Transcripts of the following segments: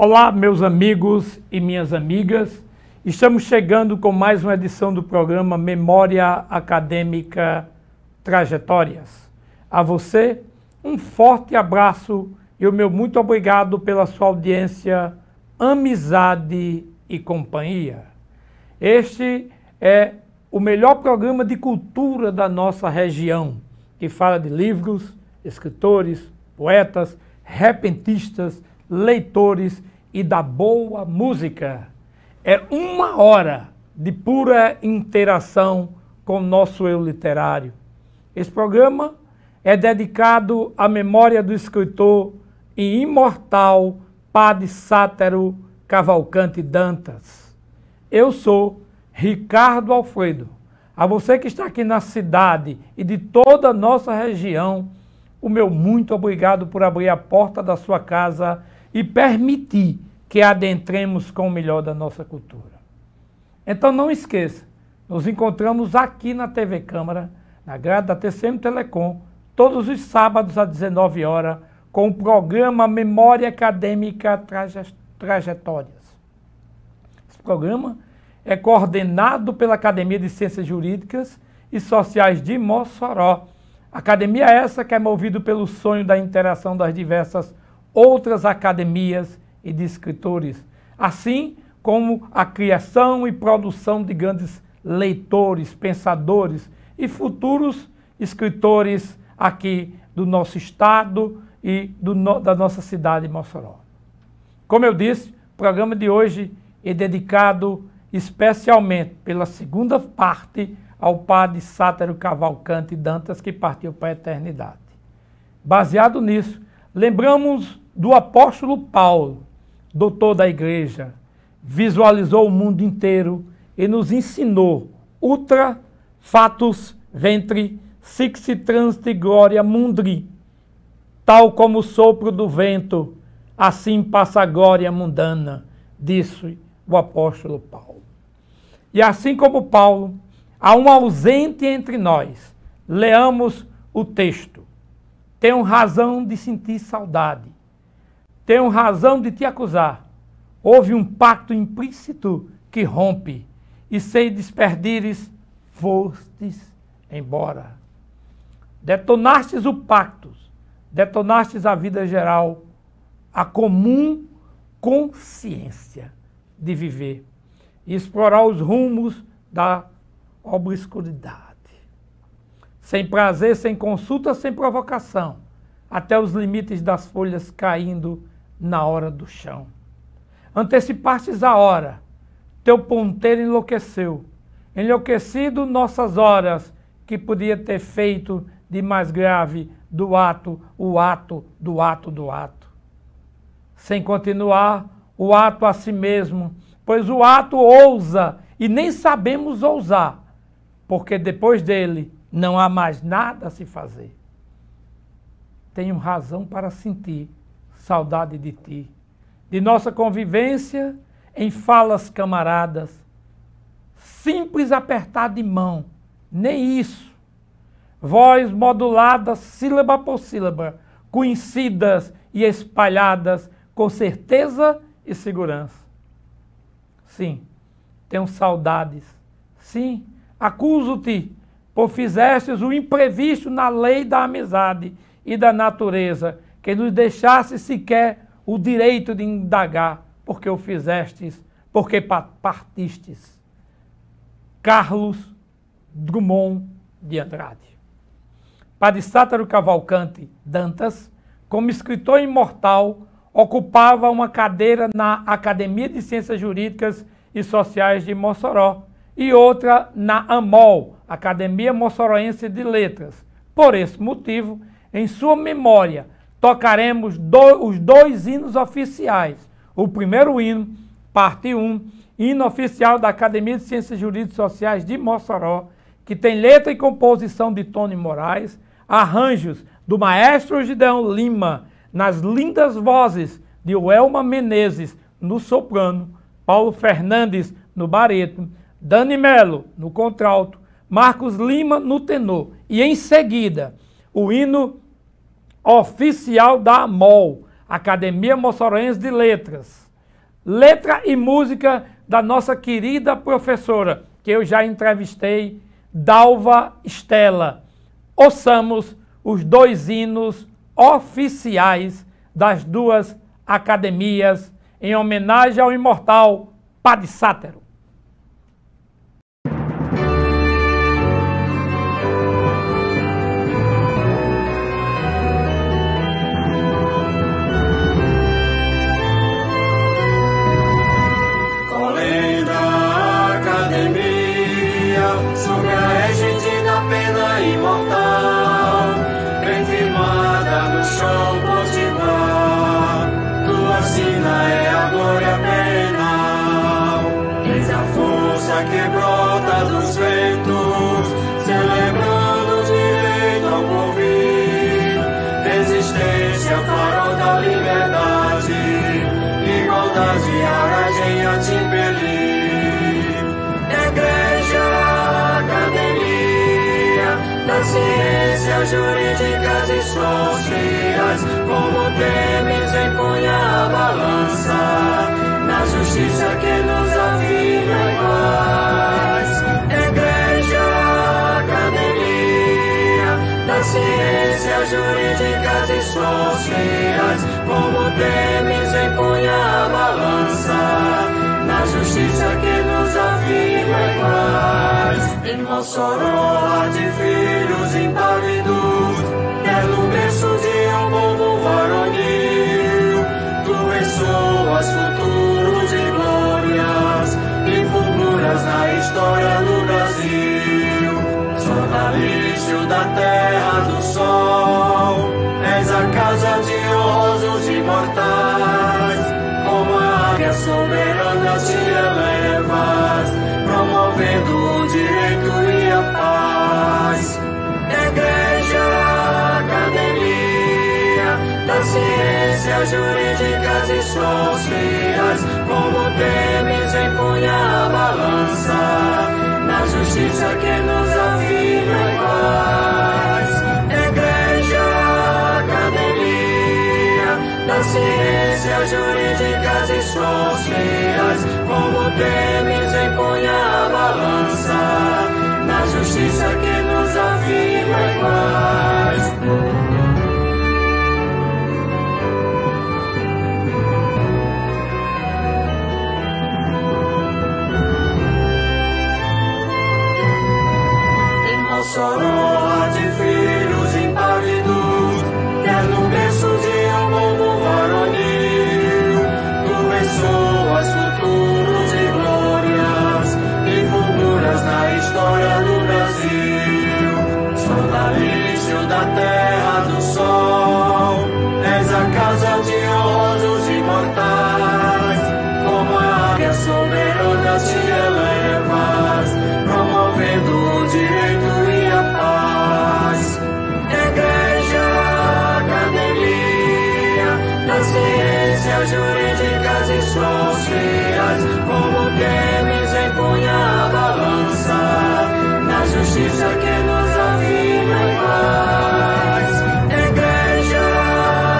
Olá, meus amigos e minhas amigas. Estamos chegando com mais uma edição do programa Memória Acadêmica Trajetórias. A você, um forte abraço e o meu muito obrigado pela sua audiência, amizade e companhia. Este é o melhor programa de cultura da nossa região, que fala de livros, escritores, poetas, repentistas, leitores e da boa música. É uma hora de pura interação com o nosso eu literário. Esse programa é dedicado à memória do escritor e imortal Padre Sátero Cavalcante Dantas. Eu sou Ricardo Alfredo. A você que está aqui na cidade e de toda a nossa região, o meu muito obrigado por abrir a porta da sua casa e permitir que adentremos com o melhor da nossa cultura. Então não esqueça, nos encontramos aqui na TV Câmara, na grade da TCM Telecom, todos os sábados às 19 horas, com o programa Memória Acadêmica Trajetórias. Esse programa é coordenado pela Academia de Ciências Jurídicas e Sociais de Mossoró. Academia essa que é movida pelo sonho da interação das diversas outras academias e de escritores, assim como a criação e produção de grandes leitores, pensadores e futuros escritores aqui do nosso estado e da nossa cidade de Mossoró. Como eu disse, o programa de hoje é dedicado especialmente pela segunda parte ao Padre Sátero Cavalcante Dantas, que partiu para a eternidade. Baseado nisso, lembramos do apóstolo Paulo, doutor da igreja, visualizou o mundo inteiro e nos ensinou ultra fatus ventri sixi transit gloria mundi, tal como o sopro do vento, assim passa a glória mundana, disse o apóstolo Paulo. E assim como Paulo, há um ausente entre nós. Leamos o texto. Tenho razão de sentir saudade. Tenho razão de te acusar. Houve um pacto implícito que rompe, e sei desperdires, fostes embora. Detonastes o pacto, detonastes a vida geral, a comum consciência de viver e explorar os rumos da obscuridade. Sem prazer, sem consulta, sem provocação, até os limites das folhas caindo na hora do chão. Antecipastes a hora, teu ponteiro enlouqueceu, enlouquecido nossas horas, que podia ter feito de mais grave do ato, o ato do ato do ato. Sem continuar o ato a si mesmo, pois o ato ousa e nem sabemos ousar, porque depois dele não há mais nada a se fazer. Tenho razão para sentir saudade de ti, de nossa convivência em falas camaradas, simples apertar de mão, nem isso. Voz modulada sílaba por sílaba, conhecidas e espalhadas com certeza e segurança. Sim, tenho saudades. Sim, acuso-te, por fizestes o imprevisto na lei da amizade e da natureza, que nos deixasse sequer o direito de indagar, porque o fizestes, porque partistes. Carlos Drummond de Andrade. Padre Sátero Cavalcante Dantas, como escritor imortal, ocupava uma cadeira na Academia de Ciências Jurídicas e Sociais de Mossoró e outra na AMOL, Academia Mossoroense de Letras. Por esse motivo, em sua memória, tocaremos os dois hinos oficiais. O primeiro hino, parte 1, hino oficial da Academia de Ciências Jurídicas e Sociais de Mossoró, que tem letra e composição de Tony Moraes, arranjos do maestro Gideon Lima, nas lindas vozes de Welma Menezes no soprano, Paulo Fernandes no bareto, Dani Melo no contralto, Marcos Lima no tenor. E em seguida, o hino oficial da AMOL, Academia Mossoroense de Letras, letra e música da nossa querida professora, que eu já entrevistei, Dalva Stella. Ouçamos os 2 hinos oficiais das 2 academias em homenagem ao imortal Padre Sátero. Sobre a égide da pena imortal, bem firmada no chão potiguar, tua sina é a glória penal. Eis a força que brota dos ventos, celebrando o direito ao porvir, resistência, farol da liberdade, igualdade, aragem a te impelir. Das ciências jurídicas e sociais, como temes empunha a balança, na justiça que nos afirma iguais. Igreja, academia, das ciências jurídicas e sociais, como temes empunha a balança, na justiça que nos afirma iguais. Em Mossoró há de filhos impávidos, quer no berço de um povo varonil, tu ressoas futuros e glórias, e fulguras na história do Brasil. Sonalício da terra do sol, és a casa de honrosos imortais, como a águia soberana te elevas, promovendo o direito e a paz. Igreja, academia, das ciências jurídicas e sociais, como temes empunha a balança, na justiça que nos afirma iguais. Igreja, academia, das ciências jurídicas e sociais, como temes empunha a balança, na justiça que nos afirma iguais. Em Mossoró há de filhos impávidos, quer no berço de um povo varonil, tu ressoas futuros e glórias, e fulguras na história do Brasil. Sonalício da terra do sol, és a casa de honrosos imortais, como a águia soberana te elevas, promovendo o direito e a paz. Igreja, academia, das ciências jurídicas e sociais, como temes empunha a balança, na justiça que nos afirma iguais. Igreja,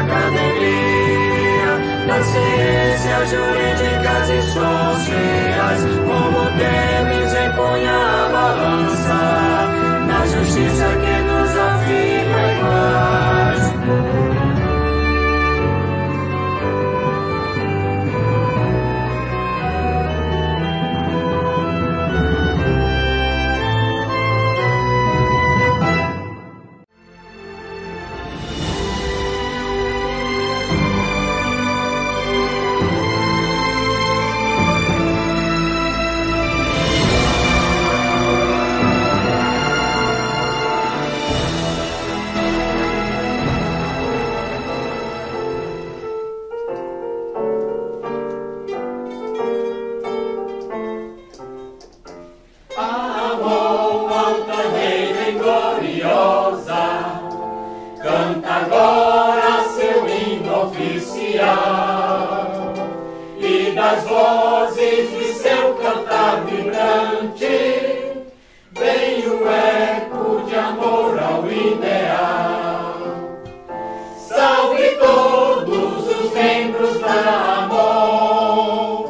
academia, das ciências jurídicas e sociais, como temes empunha a balança, na justiça que nos afirma iguais. Canta agora seu hino oficial, e das vozes de seu cantar vibrante vem o eco de amor ao ideal. Salve todos os membros da AMON,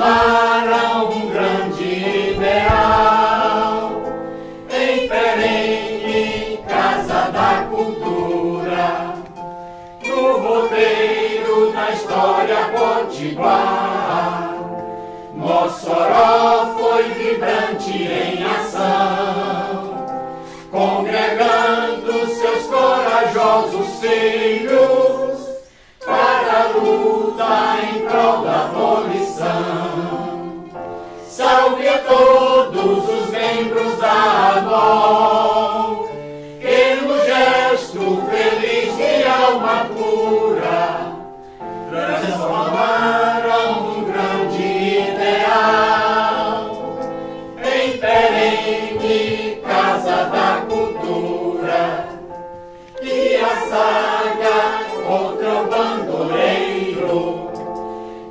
transformaram um grande ideal em perene Casa da Cultura, no roteiro da história potiguar. Mossoró foi vibrante em ação, congregando seus corajosos filhos para a luta em prol da abolição. Salve a todos os membros da AMOL, que no gesto feliz de alma pura transformaram um grande ideal em perene Casa da Cultura. E a saga contra o bandoleiro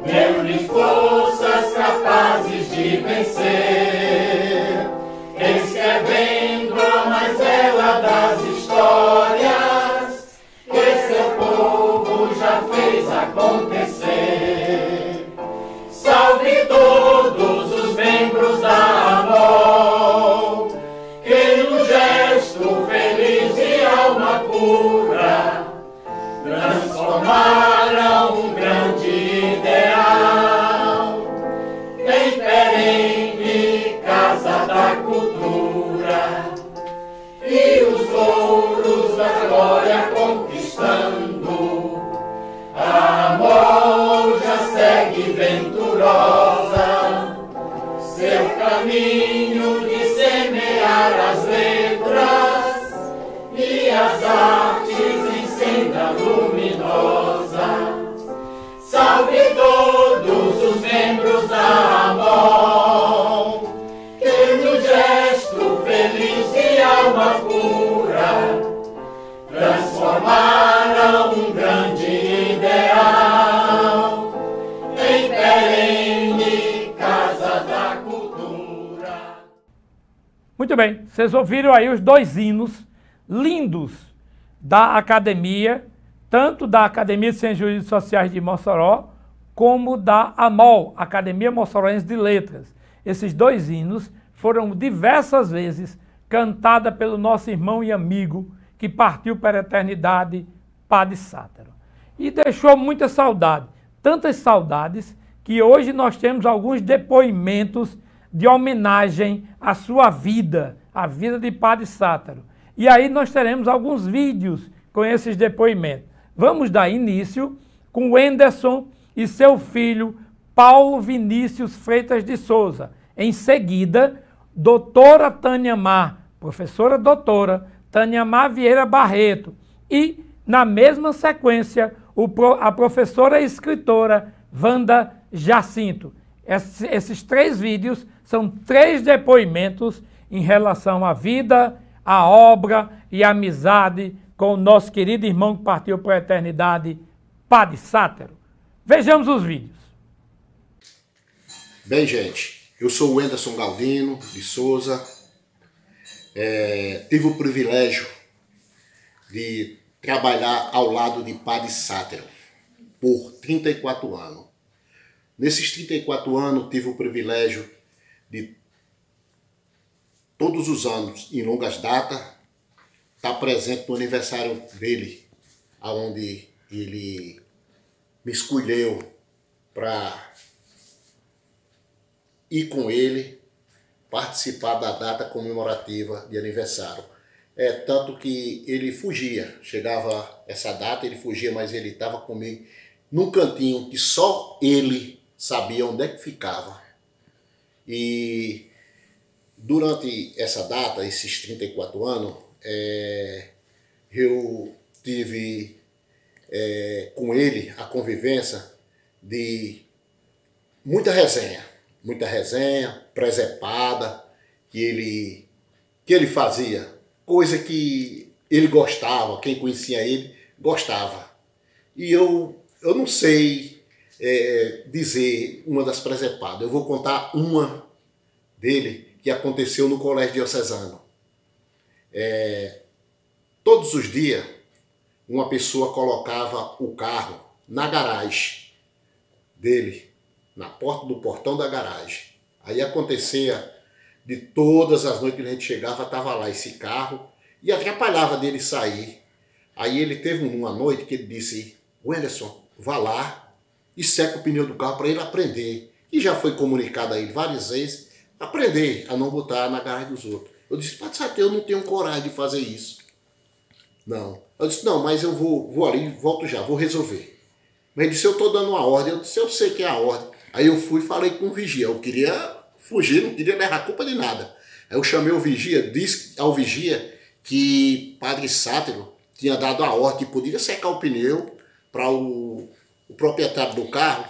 deu-lhe forças capazes de vencer, escrevendo a mais bela das histórias que seu povo já fez acontecer. Salve todos os membros da AMOL, que no gesto feliz de alma pura transformaram um grande ideal em perene Casa da Cultura. E os louros da glória conquistando, a AMOL já segue venturosa seu caminho de semear as letras e as artes em senda luminosa. Salve todos os membros da AMOL, que no gesto feliz de alma pura transformaram um grande ideal em perene Casa da Cultura. Muito bem, vocês ouviram aí os dois hinos lindos da academia, tanto da Academia de Ciências Jurídicas e Sociais de Mossoró, como da AMOL, Academia Mossoroense de Letras. Esses dois hinos foram diversas vezes cantados pelo nosso irmão e amigo que partiu para a eternidade, Padre Sátero. E deixou muita saudade, tantas saudades, que hoje nós temos alguns depoimentos de homenagem à sua vida, à vida de Padre Sátero. E aí nós teremos alguns vídeos com esses depoimentos. Vamos dar início com o Wenderson e seu filho Paulo Vinícius Freitas de Souza. Em seguida, doutora Tânia Mar, professora doutora Tânia Mar Vieira Barreto. E, na mesma sequência, a professora e escritora Wanda Jacinto. Esses três vídeos são três depoimentos em relação à vida, à obra e à amizade com o nosso querido irmão que partiu para a eternidade, Padre Sátero. Vejamos os vídeos. Bem, gente, eu sou o Wenderson Galdino de Souza. Tive o privilégio de trabalhar ao lado de Padre Sátero por 34 anos. Nesses 34 anos, tive o privilégio de, todos os anos, em longas datas, estar presente no aniversário dele, onde ele me escolheu para ir com ele participar da data comemorativa de aniversário. Tanto que ele fugia, chegava essa data, ele fugia, mas ele estava comigo num cantinho que só ele sabia onde é que ficava. E durante essa data, esses 34 anos, eu tive com ele a convivência de muita resenha, presepada, que ele fazia, coisa que ele gostava, quem conhecia ele gostava. E eu não sei dizer uma das presepadas, eu vou contar uma dele que aconteceu no Colégio Diocesano. Todos os dias, uma pessoa colocava o carro na garagem dele na porta do portão da garagem. Aí acontecia de todas as noites que a gente chegava, estava lá esse carro e atrapalhava dele sair. Aí ele teve uma noite que ele disse: Wellerson, vá lá e seca o pneu do carro para ele aprender. E já foi comunicado a ele várias vezes, aprender a não botar na garagem dos outros. Eu disse: Padre Sato, eu não tenho coragem de fazer isso. Não. Eu disse: não, mas eu vou ali, volto já, vou resolver. Mas ele disse: eu estou dando uma ordem. Eu disse: eu sei que é a ordem. Aí eu fui e falei com o vigia. Eu queria fugir, não queria levar culpa de nada. Aí eu chamei o vigia, disse ao vigia que Padre Sátiro tinha dado a ordem que poderia secar o pneu para o proprietário do carro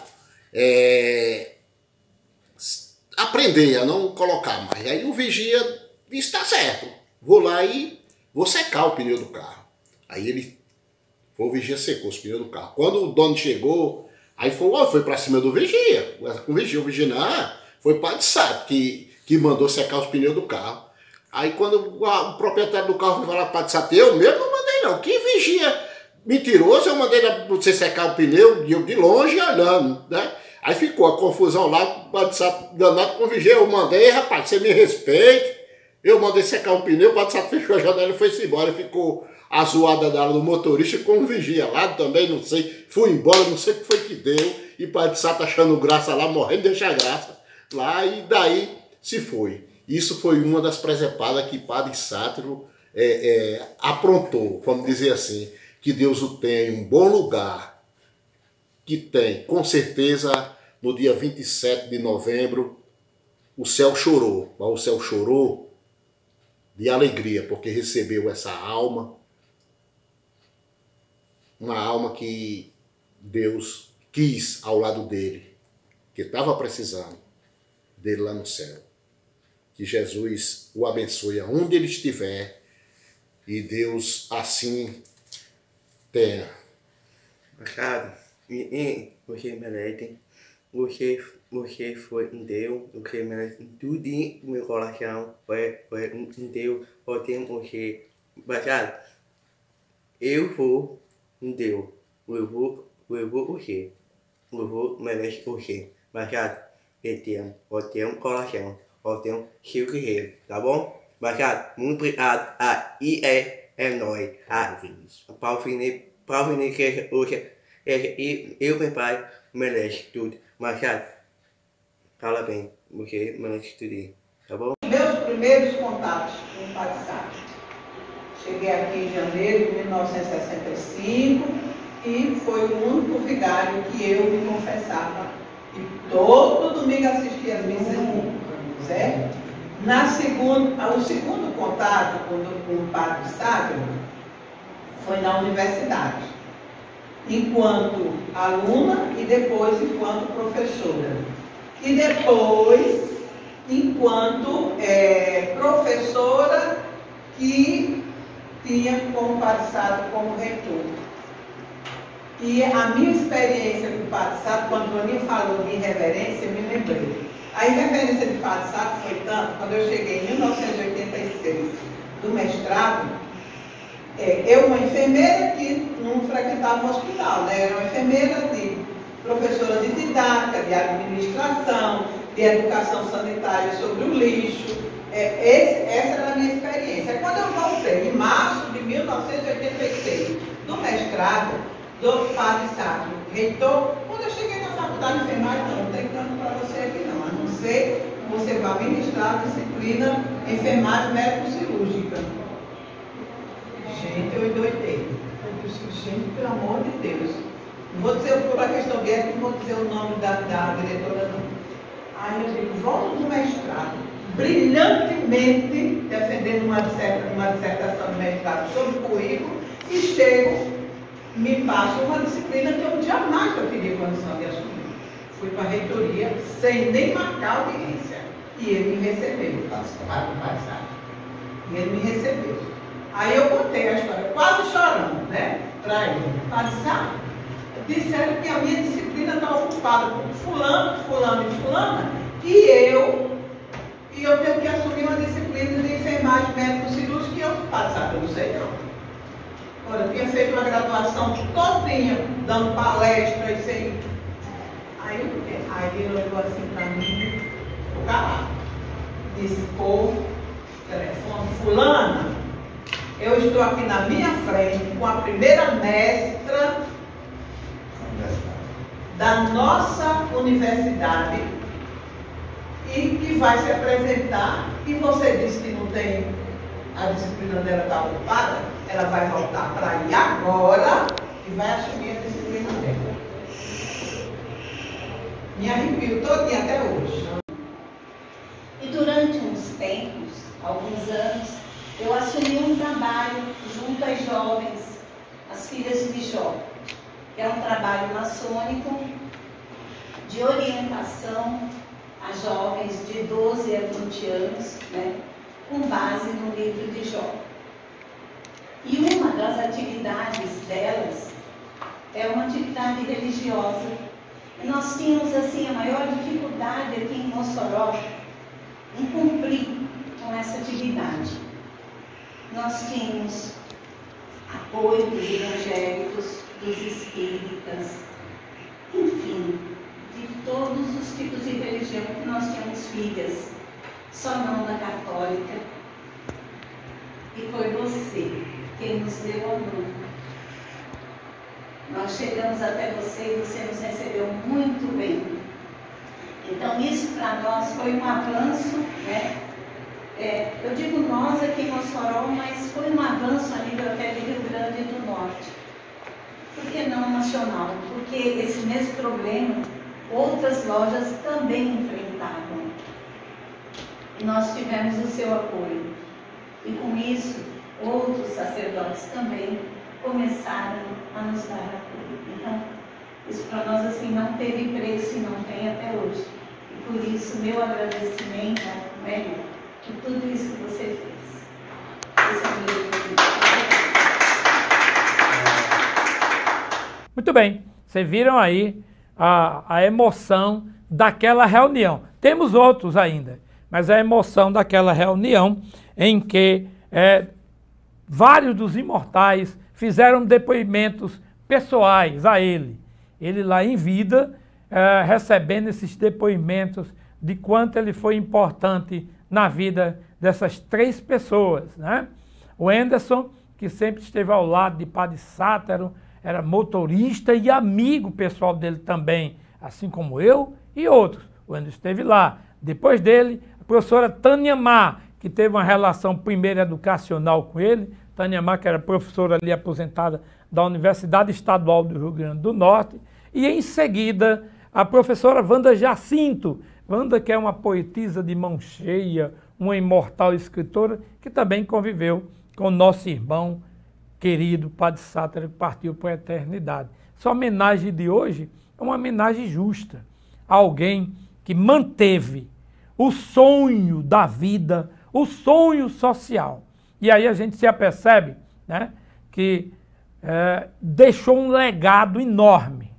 aprender a não colocar mais. Aí o vigia disse: tá certo, vou lá e vou secar o pneu do carro. Aí o vigia secou os pneus do carro. Quando o dono chegou, aí foi para cima do vigia. O vigia não, foi o Padre Sato que mandou secar os pneus do carro. Aí quando o proprietário do carro foi falar para o Padre Sato: eu mesmo não mandei não. Que vigia mentiroso, eu mandei você secar o pneu e eu de longe olhando, né? Aí ficou a confusão lá, o Padre Sato danado com o vigia. Eu mandei: rapaz, você me respeite. Eu mandei secar o pneu, o Padre Sato fechou a janela e foi-se embora. Ficou a zoada dela do motorista com o vigia lá também, não sei. Fui embora, não sei o que foi que deu. E o Padre Sato achando graça lá, morrendo de deixar graça lá, e daí se foi. Isso foi uma das presepadas que Padre Sátiro aprontou, vamos dizer assim. Que Deus o tenha em um bom lugar, que tem, com certeza, no dia 27 de novembro, o céu chorou. Mas o céu chorou de alegria, porque recebeu essa alma, uma alma que Deus quis ao lado dele, que estava precisando dele lá no céu. Que Jesus o abençoe aonde ele estiver e Deus assim tenha. Machado, você merece, você foi um Deus, você merece tudo em meu coração, foi um Deus, eu tenho você. Machado, eu vou um Deus, eu vou você, eu vou merece você. Machado, eu tenho um coração, eu tenho seu guerreiro, tá bom? Machado, muito obrigado, aí é nóis, Paulo Felipe que hoje eu, meu pai, merece tudo. Machado, parabéns, você merece tudo, tá bom? Meus primeiros contatos com o Padre Sato. Cheguei aqui em janeiro de 1965 e foi o único vigário que eu me confessava. E todo domingo assistia às missas, certo? O segundo contato com o Padre Sato foi na universidade, enquanto aluna e depois enquanto professora. E depois, enquanto professora que tinha como Padre Sato como reitor. E a minha experiência com o Padre Sato, quando a Joaninha falou de irreverência, eu me lembrei. A irreverência de Padre Sato foi tanto, quando eu cheguei em 1986 do mestrado, eu, uma enfermeira que não frequentava o hospital, né? Era uma enfermeira professora de didática, de administração, de educação sanitária sobre o lixo. Essa era a minha experiência. Quando eu voltei, em março de 1986, do mestrado do Padre Sato, reitor, quando eu cheguei na faculdade de enfermagem, não tem canto para você aqui não, a não ser que você vá ministrar a disciplina enfermagem médico-cirúrgica. Gente, eu endoidei. Eu disse: gente, pelo amor de Deus. Não vou dizer por a questão de ética, não vou dizer o nome da diretora, não. Aí eu digo: volto do mestrado, brilhantemente defendendo uma dissertação de mestrado sobre o currículo, e chego, me passo uma disciplina que eu jamais teria condição de assumir. Fui para a reitoria sem nem marcar audiência. E ele me recebeu, e ele me recebeu. Aí eu contei a história, quase chorando, né? Para ele. Padre Sato, disseram que a minha disciplina está ocupada por fulano, fulano e fulana, e eu tenho que assumir uma disciplina de enfermagem médico-cirúrgica, e eu, Padre Sato, eu não sei não. Olha, eu tinha feito uma graduação todinha, dando palestra, isso aí. Aí ele olhou assim para mim, calado. Disse, pô, telefone, fulana, eu estou aqui na minha frente com a primeira mestra da nossa universidade e que vai se apresentar, e você disse que não tem, a disciplina dela está ocupada, ela vai voltar para aí agora e vai assumir a disciplina dela. Me arrepio todinha até hoje. E durante uns tempos, alguns anos, eu assumi um trabalho junto às jovens, as filhas de Jó, que é um trabalho maçônico de orientação a jovens de 12 a 20 anos, né, com base no livro de Jó. E uma das atividades delas é uma atividade religiosa. E nós tínhamos assim a maior dificuldade aqui em Mossoró em cumprir com essa atividade. Nós tínhamos apoio dos evangélicos, dos espíritas, enfim, de todos os tipos de religião que nós tínhamos filhas, só não da católica. E foi você quem nos deu a mão. Nós chegamos até você e você nos recebeu muito bem. Então isso para nós foi um avanço, né? Eu digo nós aqui em Mossoró, mas foi um avanço a nível até de Rio Grande do Norte. Por que não nacional? Porque esse mesmo problema outras lojas também enfrentavam. E nós tivemos o seu apoio. E com isso, outros sacerdotes também começaram a nos dar apoio. Então, isso para nós assim não teve preço e não tem até hoje. E por isso, meu agradecimento, Mélio, por tudo isso que você fez. Esse é o meu agradecimento. Muito bem, vocês viram aí a emoção daquela reunião. Temos outros ainda, mas a emoção daquela reunião em que vários dos imortais fizeram depoimentos pessoais a ele. Ele lá em vida, recebendo esses depoimentos de quanto ele foi importante na vida dessas 3 pessoas, né? O Anderson, que sempre esteve ao lado de Padre Sátero, era motorista e amigo pessoal dele também, assim como eu e outros. O Anderson esteve lá. Depois dele, a professora Tânia Mar, que teve uma relação primeiro educacional com ele. Tânia Mar, que era professora ali aposentada da Universidade Estadual do Rio Grande do Norte. E em seguida, a professora Wanda Jacinto. Wanda, que é uma poetisa de mão cheia, uma imortal escritora, que também conviveu com o nosso irmão querido Padre Sátero, que partiu para a eternidade. Essa homenagem de hoje é uma homenagem justa a alguém que manteve o sonho da vida, o sonho social. E aí a gente se apercebe, né, que deixou um legado enorme,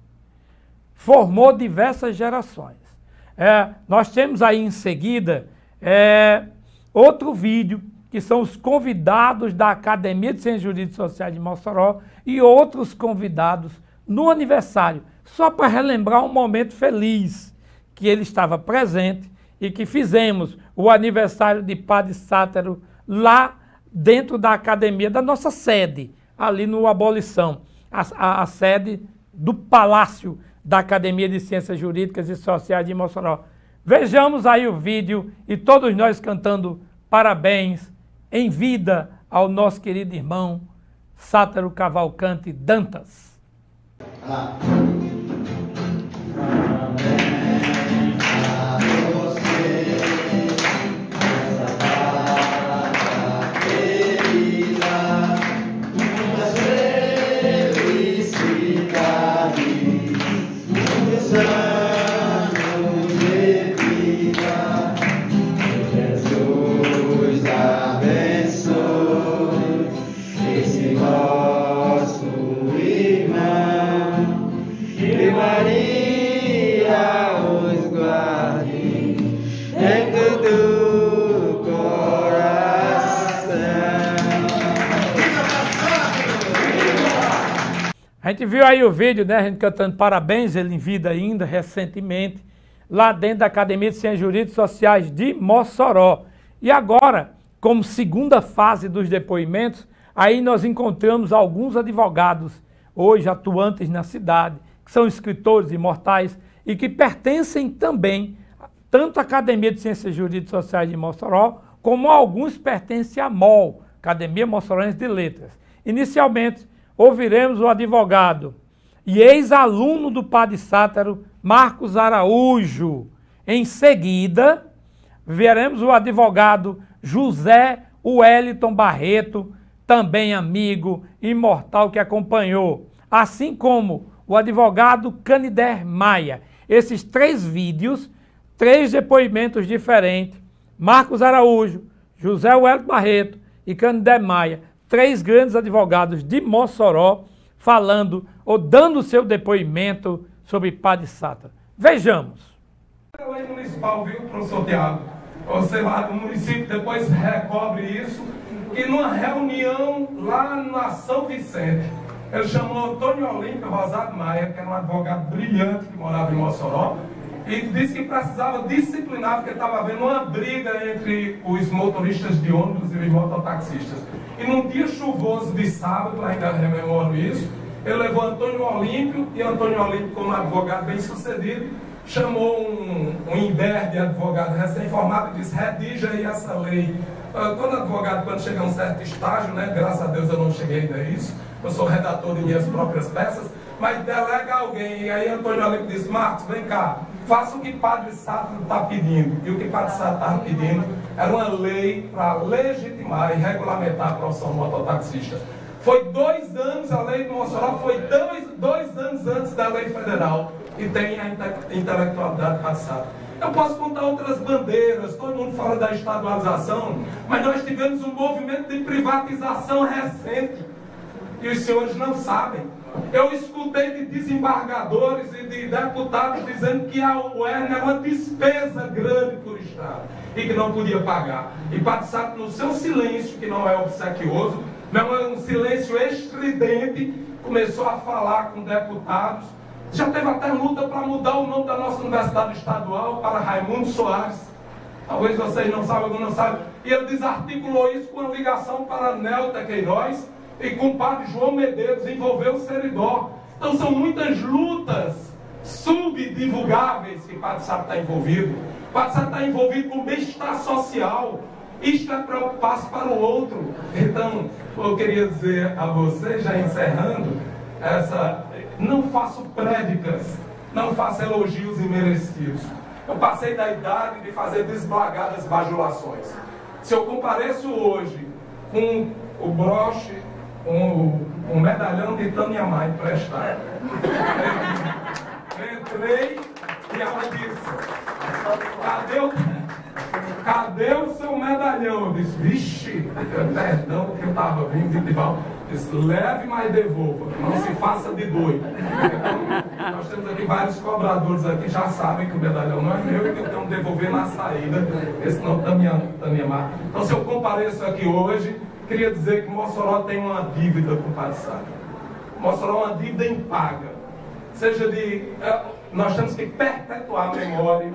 formou diversas gerações. Nós temos aí em seguida outro vídeo, que são os convidados da Academia de Ciências Jurídicas e Sociais de Mossoró e outros convidados no aniversário, só para relembrar um momento feliz que ele estava presente e que fizemos o aniversário de Padre Sátero lá dentro da academia, da nossa sede, ali no Abolição, a sede do Palácio da Academia de Ciências Jurídicas e Sociais de Mossoró. Vejamos aí o vídeo e todos nós cantando parabéns em vida ao nosso querido irmão Sátero Cavalcante Dantas. Maria A gente viu aí o vídeo, né? A gente cantando parabéns, ele em vida ainda, recentemente, lá dentro da Academia de Ciências Jurídicas e Sociais de Mossoró. E agora, como segunda fase dos depoimentos, aí nós encontramos alguns advogados, hoje atuantes na cidade, que são escritores imortais e que pertencem também, tanto à Academia de Ciências Jurídicas e Sociais de Mossoró, como alguns pertencem à MOL, Academia Moçoroense de Letras. Inicialmente, ouviremos o advogado e ex-aluno do Padre Sátaro, Marcos Araújo. Em seguida, veremos o advogado José Wellington Barreto, também amigo, imortal que acompanhou, assim como o advogado Canider Maia. Esses 3 vídeos, 3 depoimentos diferentes, Marcos Araújo, José Wellington Barreto e Canider Maia, 3 grandes advogados de Mossoró, falando ou dando seu depoimento sobre Padre Sátaro. Vejamos. A lei municipal, viu, professor Tiago? Você lá no município depois recobre isso, que numa reunião lá na São Vicente, ele chamou Antônio Olímpio Rosado Maia, que era um advogado brilhante que morava em Mossoró, e disse que precisava disciplinar, porque estava havendo uma briga entre os motoristas de ônibus e os mototaxistas. E num dia chuvoso de sábado, ainda rememoro isso, ele levou Antônio Olímpio, e Antônio Olímpio, como advogado bem sucedido, chamou um INDER de advogado recém-formado e disse: redija aí essa lei. Todo advogado, quando chega a um certo estágio, né, graças a Deus eu não cheguei ainda a isso, eu sou redator de minhas próprias peças, mas delega alguém. E aí Antônio Olímpio disse: Marcos, vem cá, faça o que Padre Sátaro está pedindo. E o que Padre Sátaro estava pedindo era uma lei para legitimar e regulamentar a profissão do mototaxista. Foi 2 anos, a lei do Mossoró foi 2 anos antes da lei federal, e tem a intelectualidade de Padre Sátaro. Eu posso contar outras bandeiras, todo mundo fala da estadualização, mas nós tivemos um movimento de privatização recente, e os senhores não sabem. Eu escutei de desembargadores e de deputados dizendo que a UERN é uma despesa grande para o Estado e que não podia pagar. E Padre Sátaro, no seu silêncio, que não é obsequioso, não é um silêncio estridente, começou a falar com deputados. Já teve até luta para mudar o nome da nossa universidade estadual para Raimundo Soares. Talvez vocês não saibam, alguns não sabem. E ele desarticulou isso com a ligação para Nelta Queiroz e com o padre João Medeiros, envolveu o Seridó. Então são muitas lutas subdivulgáveis que o Padre Sátaro está envolvido. O Padre Sátaro está envolvido com bem-estar social. Isto é preocupar-se para o outro. Então, eu queria dizer a vocês, já encerrando, não faço prédicas, não faço elogios imerecidos. Eu passei da idade de fazer desblagadas bajulações. Se eu compareço hoje com o broche, um medalhão de Tânia Mai emprestado, entrei e ela disse: cadê o seu medalhão? Eu disse: vixe, perdão que eu estava vindo de Val. Disse: leve, mas devolva, não se faça de doido. Então, nós temos aqui vários cobradores aqui, já sabem que o medalhão não é meu e que eu tenho que devolver na saída, esse não Tânia Mai. Então, se eu compareço aqui hoje, queria dizer que Mossoró tem uma dívida com o Padre Sátaro. Mossoró é uma dívida impaga. Nós temos que perpetuar a memória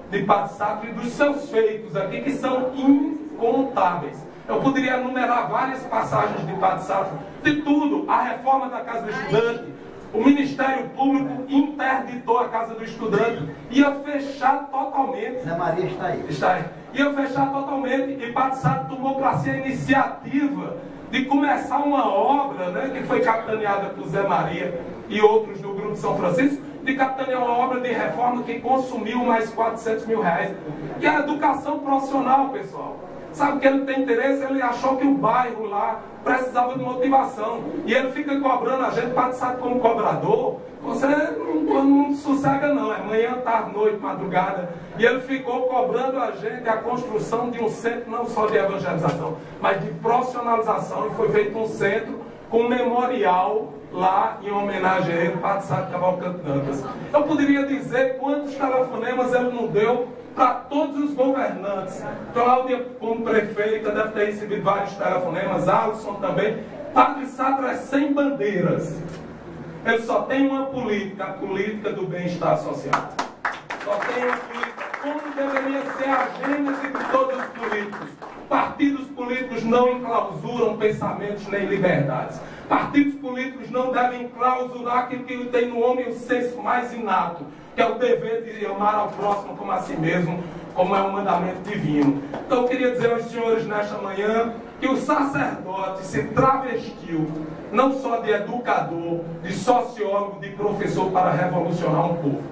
de Padre Sátaro e dos seus feitos aqui, que são incontáveis. Eu poderia enumerar várias passagens de Padre Sátaro, de tudo: a reforma da Casa do Estudante, o Ministério Público interditou a Casa do Estudante, ia fechar totalmente. Zé Maria está aí. Está aí. Ia fechar totalmente, e Padre Sátaro tomou para si a iniciativa de começar uma obra, né, que foi capitaneada por Zé Maria e outros do Grupo São Francisco, de capitanear uma obra de reforma que consumiu mais 400 mil reais, que é a educação profissional, pessoal. Sabe que ele tem interesse? Ele achou que o bairro lá precisava de motivação. E ele fica cobrando a gente, Padre Sátaro como cobrador. Você não sossega não, é manhã, tarde, noite, madrugada. E ele ficou cobrando a gente a construção de um centro não só de evangelização, mas de profissionalização. E foi feito um centro com memorial lá em homenagem a ele, Padre Sátaro Cavalcante Dantas. Eu poderia dizer quantos telefonemas ele não deu para todos os governantes. Cláudia, como prefeita, deve ter recebido vários telefonemas, Alisson também. Padre Sátaro é sem bandeiras. Ele só tem uma política, a política do bem-estar social. Só tem uma política, como deveria ser a gênese de todos os políticos. Partidos políticos não enclausuram pensamentos nem liberdades. Partidos políticos não devem enclausurar aquilo que tem no homem o senso mais inato, que é o dever de amar ao próximo como a si mesmo, como é um mandamento divino. Então eu queria dizer aos senhores nesta manhã que o sacerdote se travestiu não só de educador, de sociólogo, de professor para revolucionar um povo.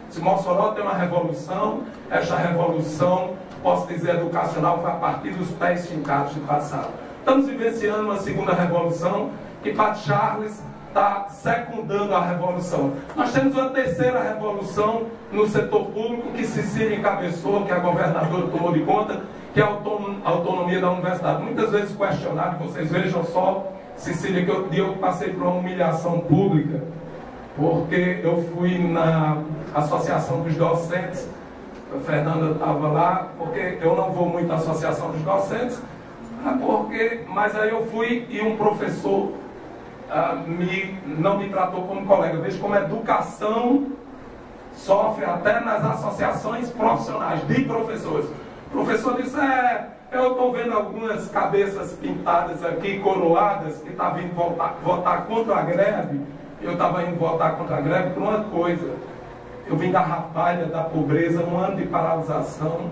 Se Mossoró tem uma revolução, esta revolução, posso dizer, educacional, foi a partir dos pés fincados de passado. Estamos vivenciando uma segunda revolução, que Padre Charles está secundando a revolução. Nós temos uma terceira revolução no setor público, que Cecília encabeçou, que a governadora tomou de conta, que é a autonomia da universidade. Muitas vezes questionado, vocês vejam só, Cecília, que eu passei por uma humilhação pública, porque eu fui na Associação dos Docentes, a Fernanda estava lá, porque eu não vou muito à Associação dos Docentes, mas aí eu fui e um professor não me tratou como colega. Veja como a educação sofre até nas associações profissionais de professores. O professor disse, eu estou vendo algumas cabeças pintadas aqui, coroadas, que estão vindo votar contra a greve. Eu estava indo votar contra a greve por uma coisa. Eu vim da rapalha, da pobreza, um ano de paralisação.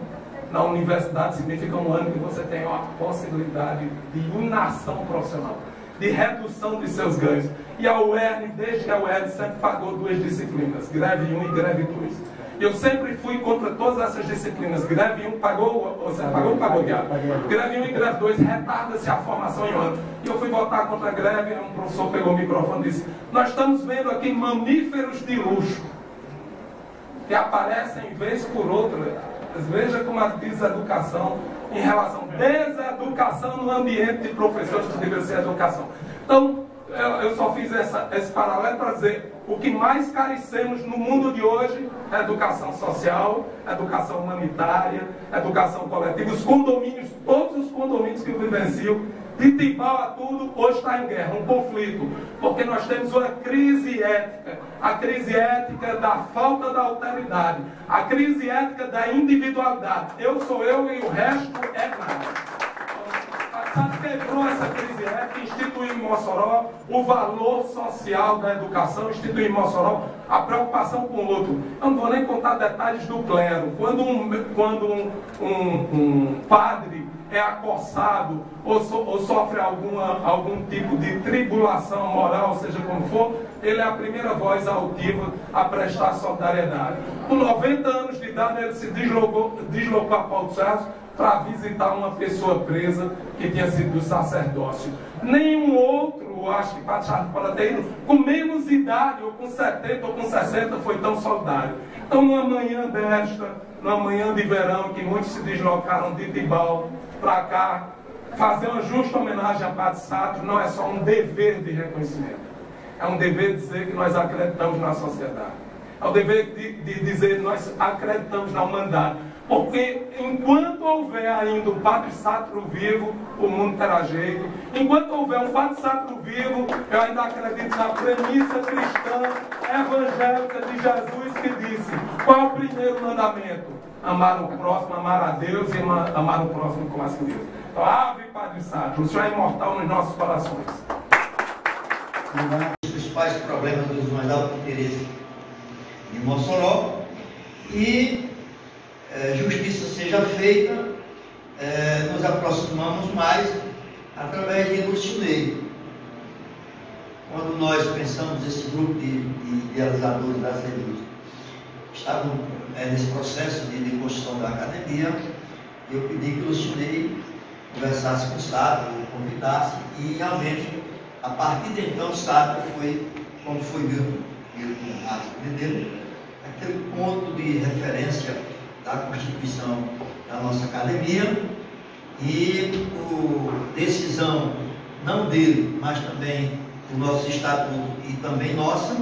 Na universidade significa um ano que você tem uma possibilidade de inação profissional, de redução de seus ganhos. E a UERN, desde que a UERN sempre pagou 2 disciplinas, greve 1 e greve 2. Eu sempre fui contra todas essas disciplinas. Greve 1 pagou, ou seja, pagou ou pagou, diabo? Greve 1 e greve 2, retarda-se a formação em um ano. E eu fui votar contra a greve, um professor pegou o microfone e disse, nós estamos vendo aqui mamíferos de luxo, que aparecem vez por outra. Veja como diz a educação em relação à deseducação no ambiente de professores que deveria ser educação. Então, eu só fiz esse paralelo para dizer o que mais carecemos no mundo de hoje é educação social, educação humanitária, educação coletiva. Os condomínios, todos os condomínios que eu vivencio, de Tibau a tudo, hoje está em guerra, um conflito, porque nós temos uma crise ética, a crise ética da falta da alteridade, a crise ética da individualidade. Eu sou eu e o resto é nada. Sabe, quebrou essa crise ética, instituiu em Mossoró o valor social da educação, instituiu em Mossoró a preocupação com o outro. Eu não vou nem contar detalhes do clero. Quando um padre é acossado ou sofre algum tipo de tribulação moral, seja como for, ele é a primeira voz altiva a prestar solidariedade. Com 90 anos de idade, ele se deslocou a Paulo de César para visitar uma pessoa presa que tinha sido do sacerdócio. Nenhum outro, acho que Padre Charles pode ter ido, com menos idade, ou com 70 ou com 60, foi tão solidário. Então, numa manhã desta, numa manhã de verão, que muitos se deslocaram de Tibau para cá, fazer uma justa homenagem a Padre Sátiro não é só um dever de reconhecimento. É um dever de dizer que nós acreditamos na sociedade. É o dever de dizer que nós acreditamos na humanidade. Porque enquanto houver ainda um Padre Sátiro vivo, o mundo terá jeito. Enquanto houver um Padre Sátiro vivo, eu ainda acredito na premissa cristã evangélica de Jesus, que disse, qual é o primeiro mandamento? Amar o próximo, amar a Deus e amar o próximo como a si mesmo. Então, ave Padre Sátiro, o Senhor é imortal nos nossos corações. Um dos principais problemas dos mais altos interesses de Mossoró, e justiça seja feita, nos aproximamos mais através de Lucineiro. Quando nós pensamos esse grupo de idealizadores das revistas, estavam nesse processo de construção da academia, eu pedi que o Lucineiro conversasse com o Sátiro, o convidasse, e realmente, a partir de então, o Sátiro foi, como foi Milton dele, aquele ponto de referência da constituição da nossa academia, e a decisão, não dele, mas também do nosso estatuto e também nossa.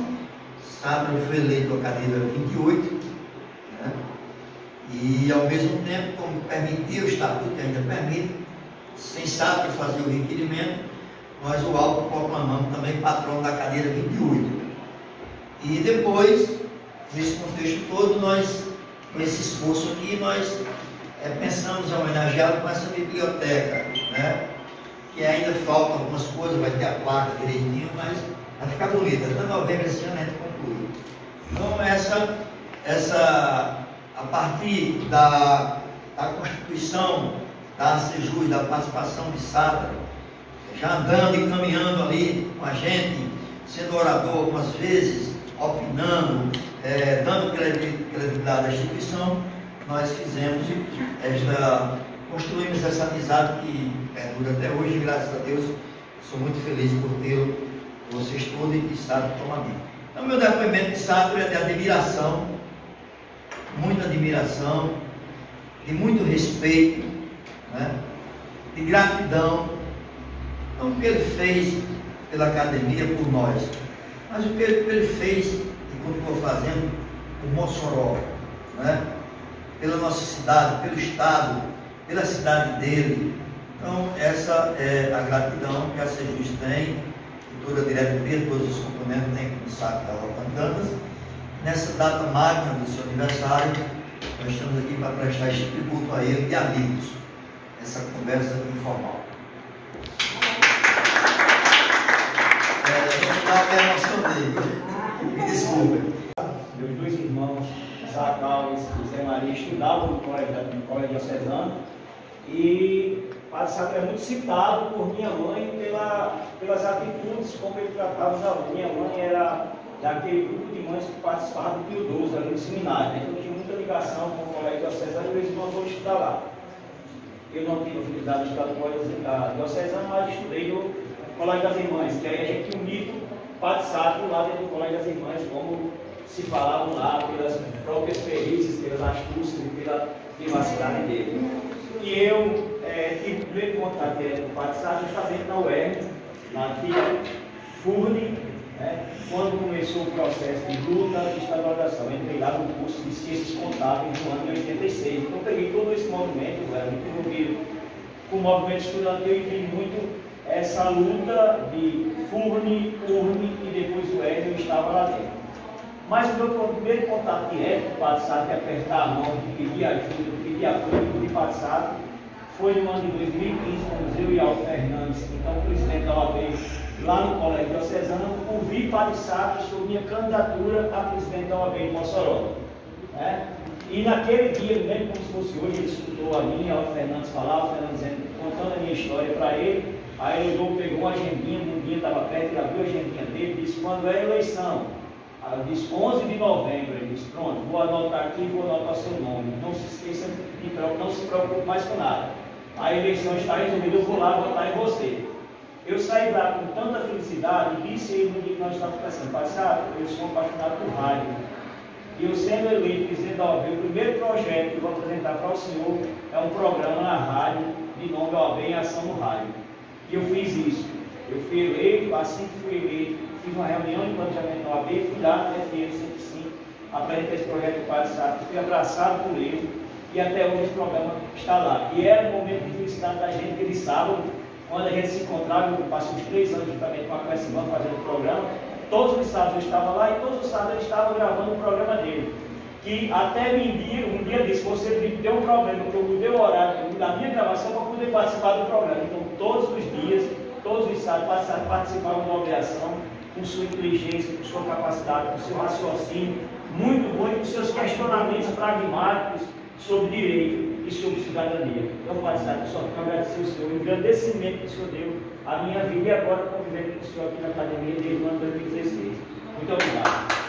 Sátiro foi eleito a cadeira 28, né? E ao mesmo tempo, como permitia o estatuto, que ainda permite, sem Sátiro fazer o requerimento, nós o autoproclamamos também patrão da cadeira 28. E depois, nesse contexto todo, nós, com esse esforço aqui, nós pensamos em homenageá-lo com essa biblioteca, né? Que ainda falta algumas coisas, vai ter a placa direitinho, mas vai ficar bonita. Até novembro esse ano a gente conclui. Então, a partir da constituição da ACEJU e da participação de Satra, já andando e caminhando ali com a gente, sendo orador algumas vezes, opinando, dando credibilidade à instituição, nós construímos essa amizade que perdura até hoje, e graças a Deus sou muito feliz por ter vocês todos e Satra como amigo. Então, meu depoimento de Satra é de admiração, muita admiração, de muito respeito, né? De gratidão, não o que ele fez pela academia por nós, mas o que ele fez e continuou fazendo por Mossoró, né? Pela nossa cidade, pelo estado, pela cidade dele. Então, essa é a gratidão que a ACEJUS tem, e toda a diretoria, todos os componentes têm, como sabe, da Cantanas. Nessa data magna do seu aniversário, nós estamos aqui para prestar este tributo a ele e amigos, essa conversa informal. Eu me emocionei, me desculpem. Meus dois irmãos, Zacal e Zé Maria, estudavam no colégio diocesano, e o Padre Satra é muito citado por minha mãe pelas atitudes como ele tratava os alunos. Minha mãe era daquele grupo de mães que participavam do Pio XII ali no seminário, né? Então eu tinha muita ligação com o colégio diocesano e eles não foram estudar lá. Eu não tive afinidade de estudar no colégio diocesano, mas estudei no colégio das irmãs, que aí a gente tinha um mito Padre Satra lá dentro do colégio das irmãs, como se falavam lá pelas próprias perícias, pelas astúcias e pela privacidade dele. E eu tive o primeiro contato direto com o Padre Satra justamente na UERN, na antiga FURN, né, quando começou o processo de luta de estadualização. Eu entrei lá no curso de Ciências Contábeis no ano de 86. Então, peguei todo esse movimento, eu era muito envolvido com o movimento estudantil e vi muito essa luta de FURN, URN e depois o UERN, eu estava lá dentro. Mas o meu primeiro contato direto com o Padre Satra, de apertar a mão, de pedir ajuda, de pedir apoio do Padre Satra, foi no ano de 2015, quando eu e Aldo Fernandes, então presidente da OAB, lá no Colégio Diocesano, ouvi Padre Satra sobre minha candidatura a presidente da OAB de Mossoró. Né? E naquele dia, eu lembro como se fosse hoje, ele escutou a mim, Aldo Fernandes falar, o Fernandes contando a minha história para ele. Aí ele pegou uma agendinha, um dia estava perto, ele abriu a agendinha dele e disse: quando é a eleição? Aí eu disse: 11 de novembro. Ele disse: pronto, vou anotar aqui e vou anotar seu nome. Não se esqueça, não se preocupe mais com nada. A eleição está resolvida, eu vou lá votar em você. Eu saí lá com tanta felicidade e disse a ele no dia que nós estávamos conversando: Padre Satra, eu sou apaixonado por rádio. E eu, sendo eleito presidente da OAB, o primeiro projeto que eu vou apresentar para o senhor é um programa na rádio de nome OAB em Ação no Rádio. E eu fiz isso. Eu fui eleito, assim que fui eleito, fiz uma reunião de planejamento da OAB, fui lá no FM 105, apresentei esse projeto do Padre Satra, fui abraçado por ele, e até hoje esse programa está lá. E era um momento de felicidade da gente, que de sábado, quando a gente se encontrava, eu passei uns 3 anos justamente com a Crescimão fazendo o programa, todos os sábados eu estava lá e todos os sábados ele estava gravando o programa dele. Que até um dia disse: você me deu um problema, porque eu mudei o horário da minha gravação para poder participar do programa. Então, todos os dias, todos os sábados, participavam da obrigação, com sua inteligência, com sua capacidade, com seu raciocínio muito bom e com seus questionamentos pragmáticos sobre direito e sobre cidadania. Então, Padre Satra, só quero agradecer o Senhor, o engrandecimento que o Senhor deu à minha vida e agora convivendo com o Senhor aqui na academia desde o ano 2016. Muito obrigado.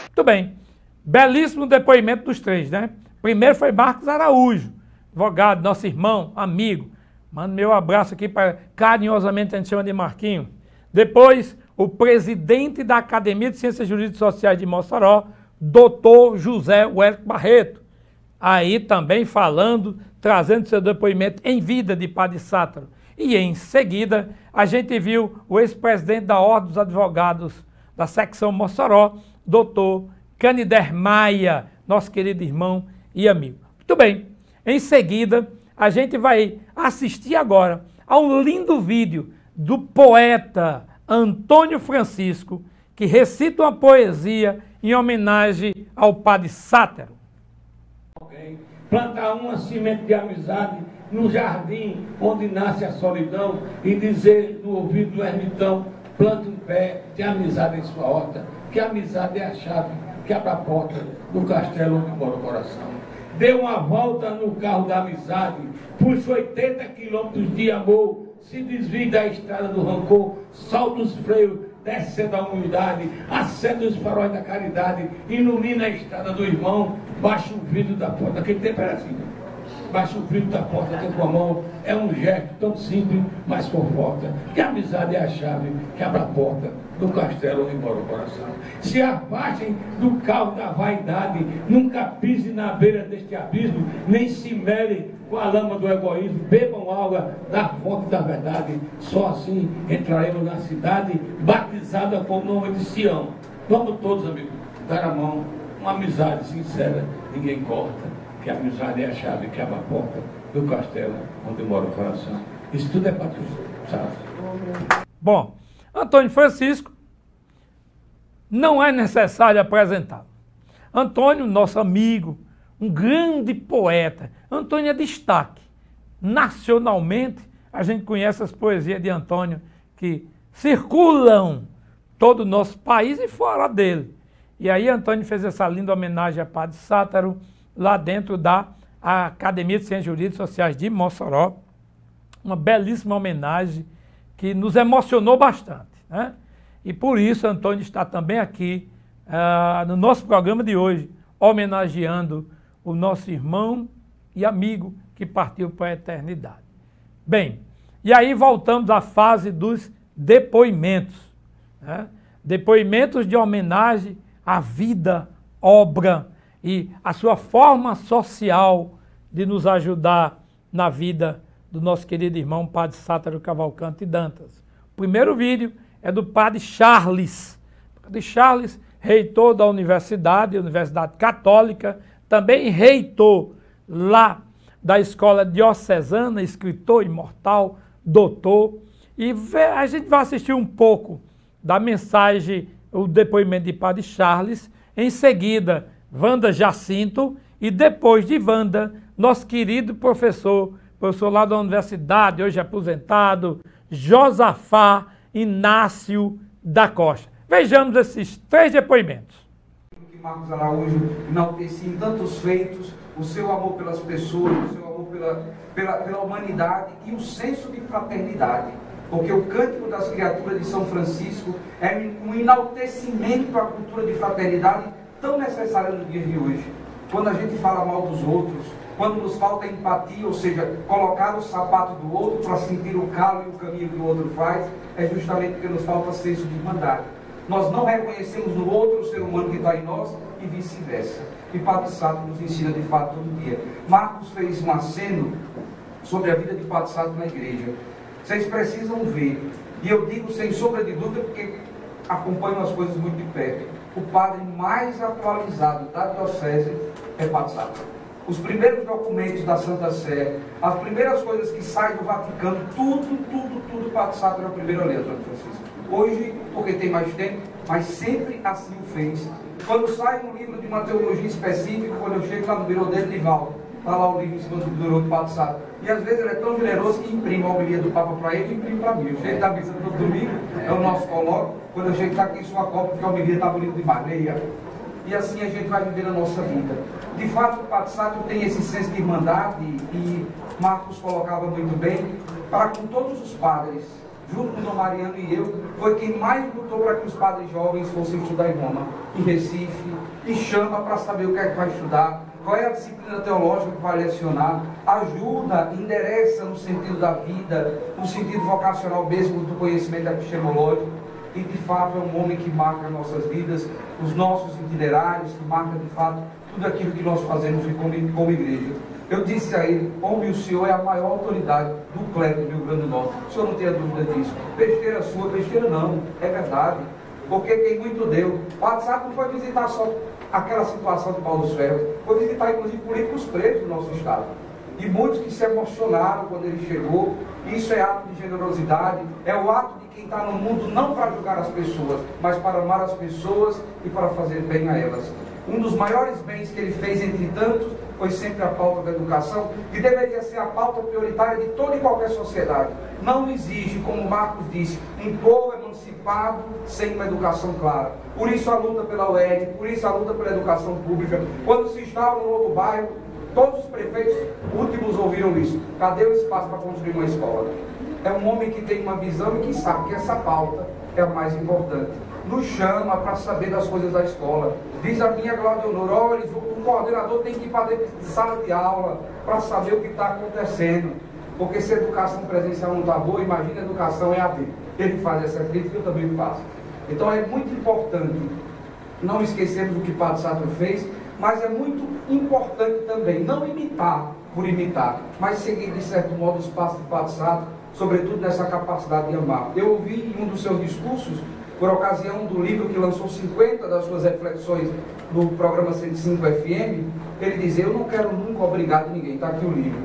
Muito bem. Belíssimo depoimento dos três, né? Primeiro foi Marcos Araújo, advogado, nosso irmão, amigo. Mando meu abraço aqui para, carinhosamente a gente chama de Marquinho. Depois, o presidente da Academia de Ciências Jurídicas e Sociais de Mossoró, doutor José Wellington Barreto. Aí também falando, trazendo seu depoimento em vida de Padre Satra. E em seguida, a gente viu o ex-presidente da Ordem dos Advogados da secção Mossoró, doutor Canider Maia, nosso querido irmão e amigo. Muito bem, em seguida a gente vai assistir agora a um lindo vídeo do poeta, Antônio Francisco, que recita uma poesia em homenagem ao Padre Sátero. Plantar uma semente de amizade no jardim onde nasce a solidão e dizer no ouvido do ermitão: plante um pé de amizade em sua horta, que a amizade é a chave que abre a porta do castelo onde mora o coração. Dê uma volta no carro da amizade, puxe 80 quilômetros de amor, se desvie da estrada do rancor, solta os freios, descendo a humildade, acenda os faróis da caridade, ilumina a estrada do irmão, baixa o vidro da porta. Aquele tempo era assim, baixa o vidro da porta com a mão. É um gesto tão simples, mas conforta, que a amizade é a chave que abre a porta do castelo onde mora o coração. Se afastem do carro da vaidade, nunca pise na beira deste abismo, nem se melem com a lama do egoísmo, bebam água da fonte da verdade. Só assim entraremos na cidade batizada com o nome de Sião. Vamos todos, amigos, dar a mão, uma amizade sincera, ninguém corta, que a amizade é a chave que abre a porta do castelo onde mora o coração. Isso tudo é patrocínio, sabe? Bom, Antônio Francisco, não é necessário apresentá-lo. Antônio, nosso amigo, um grande poeta. Antônio é destaque. Nacionalmente, a gente conhece as poesias de Antônio que circulam todo o nosso país e fora dele. E aí Antônio fez essa linda homenagem a Padre Sátero, lá dentro da Academia de Ciências Jurídicas e Sociais de Mossoró. Uma belíssima homenagem que nos emocionou bastante, né? E por isso Antônio está também aqui no nosso programa de hoje, homenageando o nosso irmão e amigo que partiu para a eternidade. Bem, e aí voltamos à fase dos depoimentos, né? Depoimentos de homenagem à vida, obra e a sua forma social de nos ajudar na vida do nosso querido irmão Padre Sátero Cavalcante Dantas. O primeiro vídeo é do Padre Charles. Padre Charles, reitor da Universidade Católica, também reitor lá da Escola Diocesana, escritor imortal, doutor. E a gente vai assistir um pouco da mensagem, o depoimento de Padre Charles. Em seguida, Wanda Jacinto. E depois de Wanda, nosso querido professor lá da Universidade, hoje aposentado, Josafá Inácio da Costa. Vejamos esses 3 depoimentos. Que Marcos Araújo enaltecia em tantos feitos o seu amor pelas pessoas, o seu amor pela humanidade e o senso de fraternidade. Porque o Cântico das Criaturas de São Francisco é um enaltecimento à cultura de fraternidade tão necessária nos dias de hoje. Quando a gente fala mal dos outros, quando nos falta empatia, ou seja, colocar o sapato do outro para sentir o calo e o caminho que o outro faz, é justamente porque nos falta senso de irmandade. Nós não reconhecemos no outro o ser humano que está em nós e vice-versa. E Padre Sátero nos ensina de fato todo dia. Marcos fez um aceno sobre a vida de Padre Sátero na igreja. Vocês precisam ver, e eu digo sem sombra de dúvida porque acompanho as coisas muito de perto, o padre mais atualizado da diocese é Padre Sátero. Os primeiros documentos da Santa Sé, as primeiras coisas que saem do Vaticano, tudo Padre Sátero é o primeiro a ler, Antônio Francisco. Hoje, porque tem mais tempo, mas sempre assim o fez. Quando sai um livro de uma teologia específica, quando eu chego lá no birô dele, Nivaldo, está lá o livro em cima do birô do Padre Sátero. E às vezes ele é tão generoso que imprime a homilia do Papa para ele e imprime para mim. Eu chego da missa todo domingo, é o nosso colóquio. Quando eu chego está aqui em sua cópia, porque a homilia está bonita demais, leia. E assim a gente vai viver a nossa vida. De fato, o Padre Sátero tem esse senso de irmandade, e Marcos colocava muito bem, para com todos os padres, junto com o Dom Mariano e eu, foi quem mais lutou para que os padres jovens fossem estudar em Roma, em Recife, e chama para saber o que é que vai estudar, qual é a disciplina teológica que vai lecionar, ajuda, endereça no sentido da vida, no sentido vocacional mesmo do conhecimento epistemológico, e de fato é um homem que marca nossas vidas, os nossos itinerários, que marca de fato tudo aquilo que nós fazemos como igreja. Eu disse a ele: homem, o senhor é a maior autoridade do clero do Rio Grande do Norte. O senhor não tem a dúvida disso. Besteira sua, besteira não, é verdade. Porque quem muito deu. O Padre Sátero não foi visitar só aquela situação de Paulo dos Ferros, foi visitar inclusive políticos presos do nosso estado. E muitos que se emocionaram quando ele chegou. Isso é ato de generosidade, é o ato de quem está no mundo não para julgar as pessoas, mas para amar as pessoas e para fazer bem a elas. Um dos maiores bens que ele fez, entre tantos, foi sempre a pauta da educação, que deveria ser a pauta prioritária de toda e qualquer sociedade. Não existe, como Marcos disse, um povo emancipado sem uma educação clara. Por isso a luta pela UERJ, por isso a luta pela educação pública. Quando se instala no novo bairro, todos os prefeitos últimos ouviram isso. Cadê o espaço para construir uma escola? É um homem que tem uma visão e que sabe que essa pauta é a mais importante. Nos chama para saber das coisas da escola. Diz a minha Glória Honor, o coordenador tem que ir para dentro de sala de aula para saber o que está acontecendo. Porque se a educação presencial não está boa, imagina a educação EAD. Ele faz essa crítica, eu também faço. Então é muito importante não esquecermos o que Padre Sátiro fez, mas é muito importante também não imitar por imitar, mas seguir de certo modo os passos de Padre Sátiro, sobretudo nessa capacidade de amar. Eu ouvi em um dos seus discursos, por ocasião do livro que lançou 50 das suas reflexões no programa 105 FM, ele dizia: eu não quero nunca obrigar ninguém, está aqui o livro,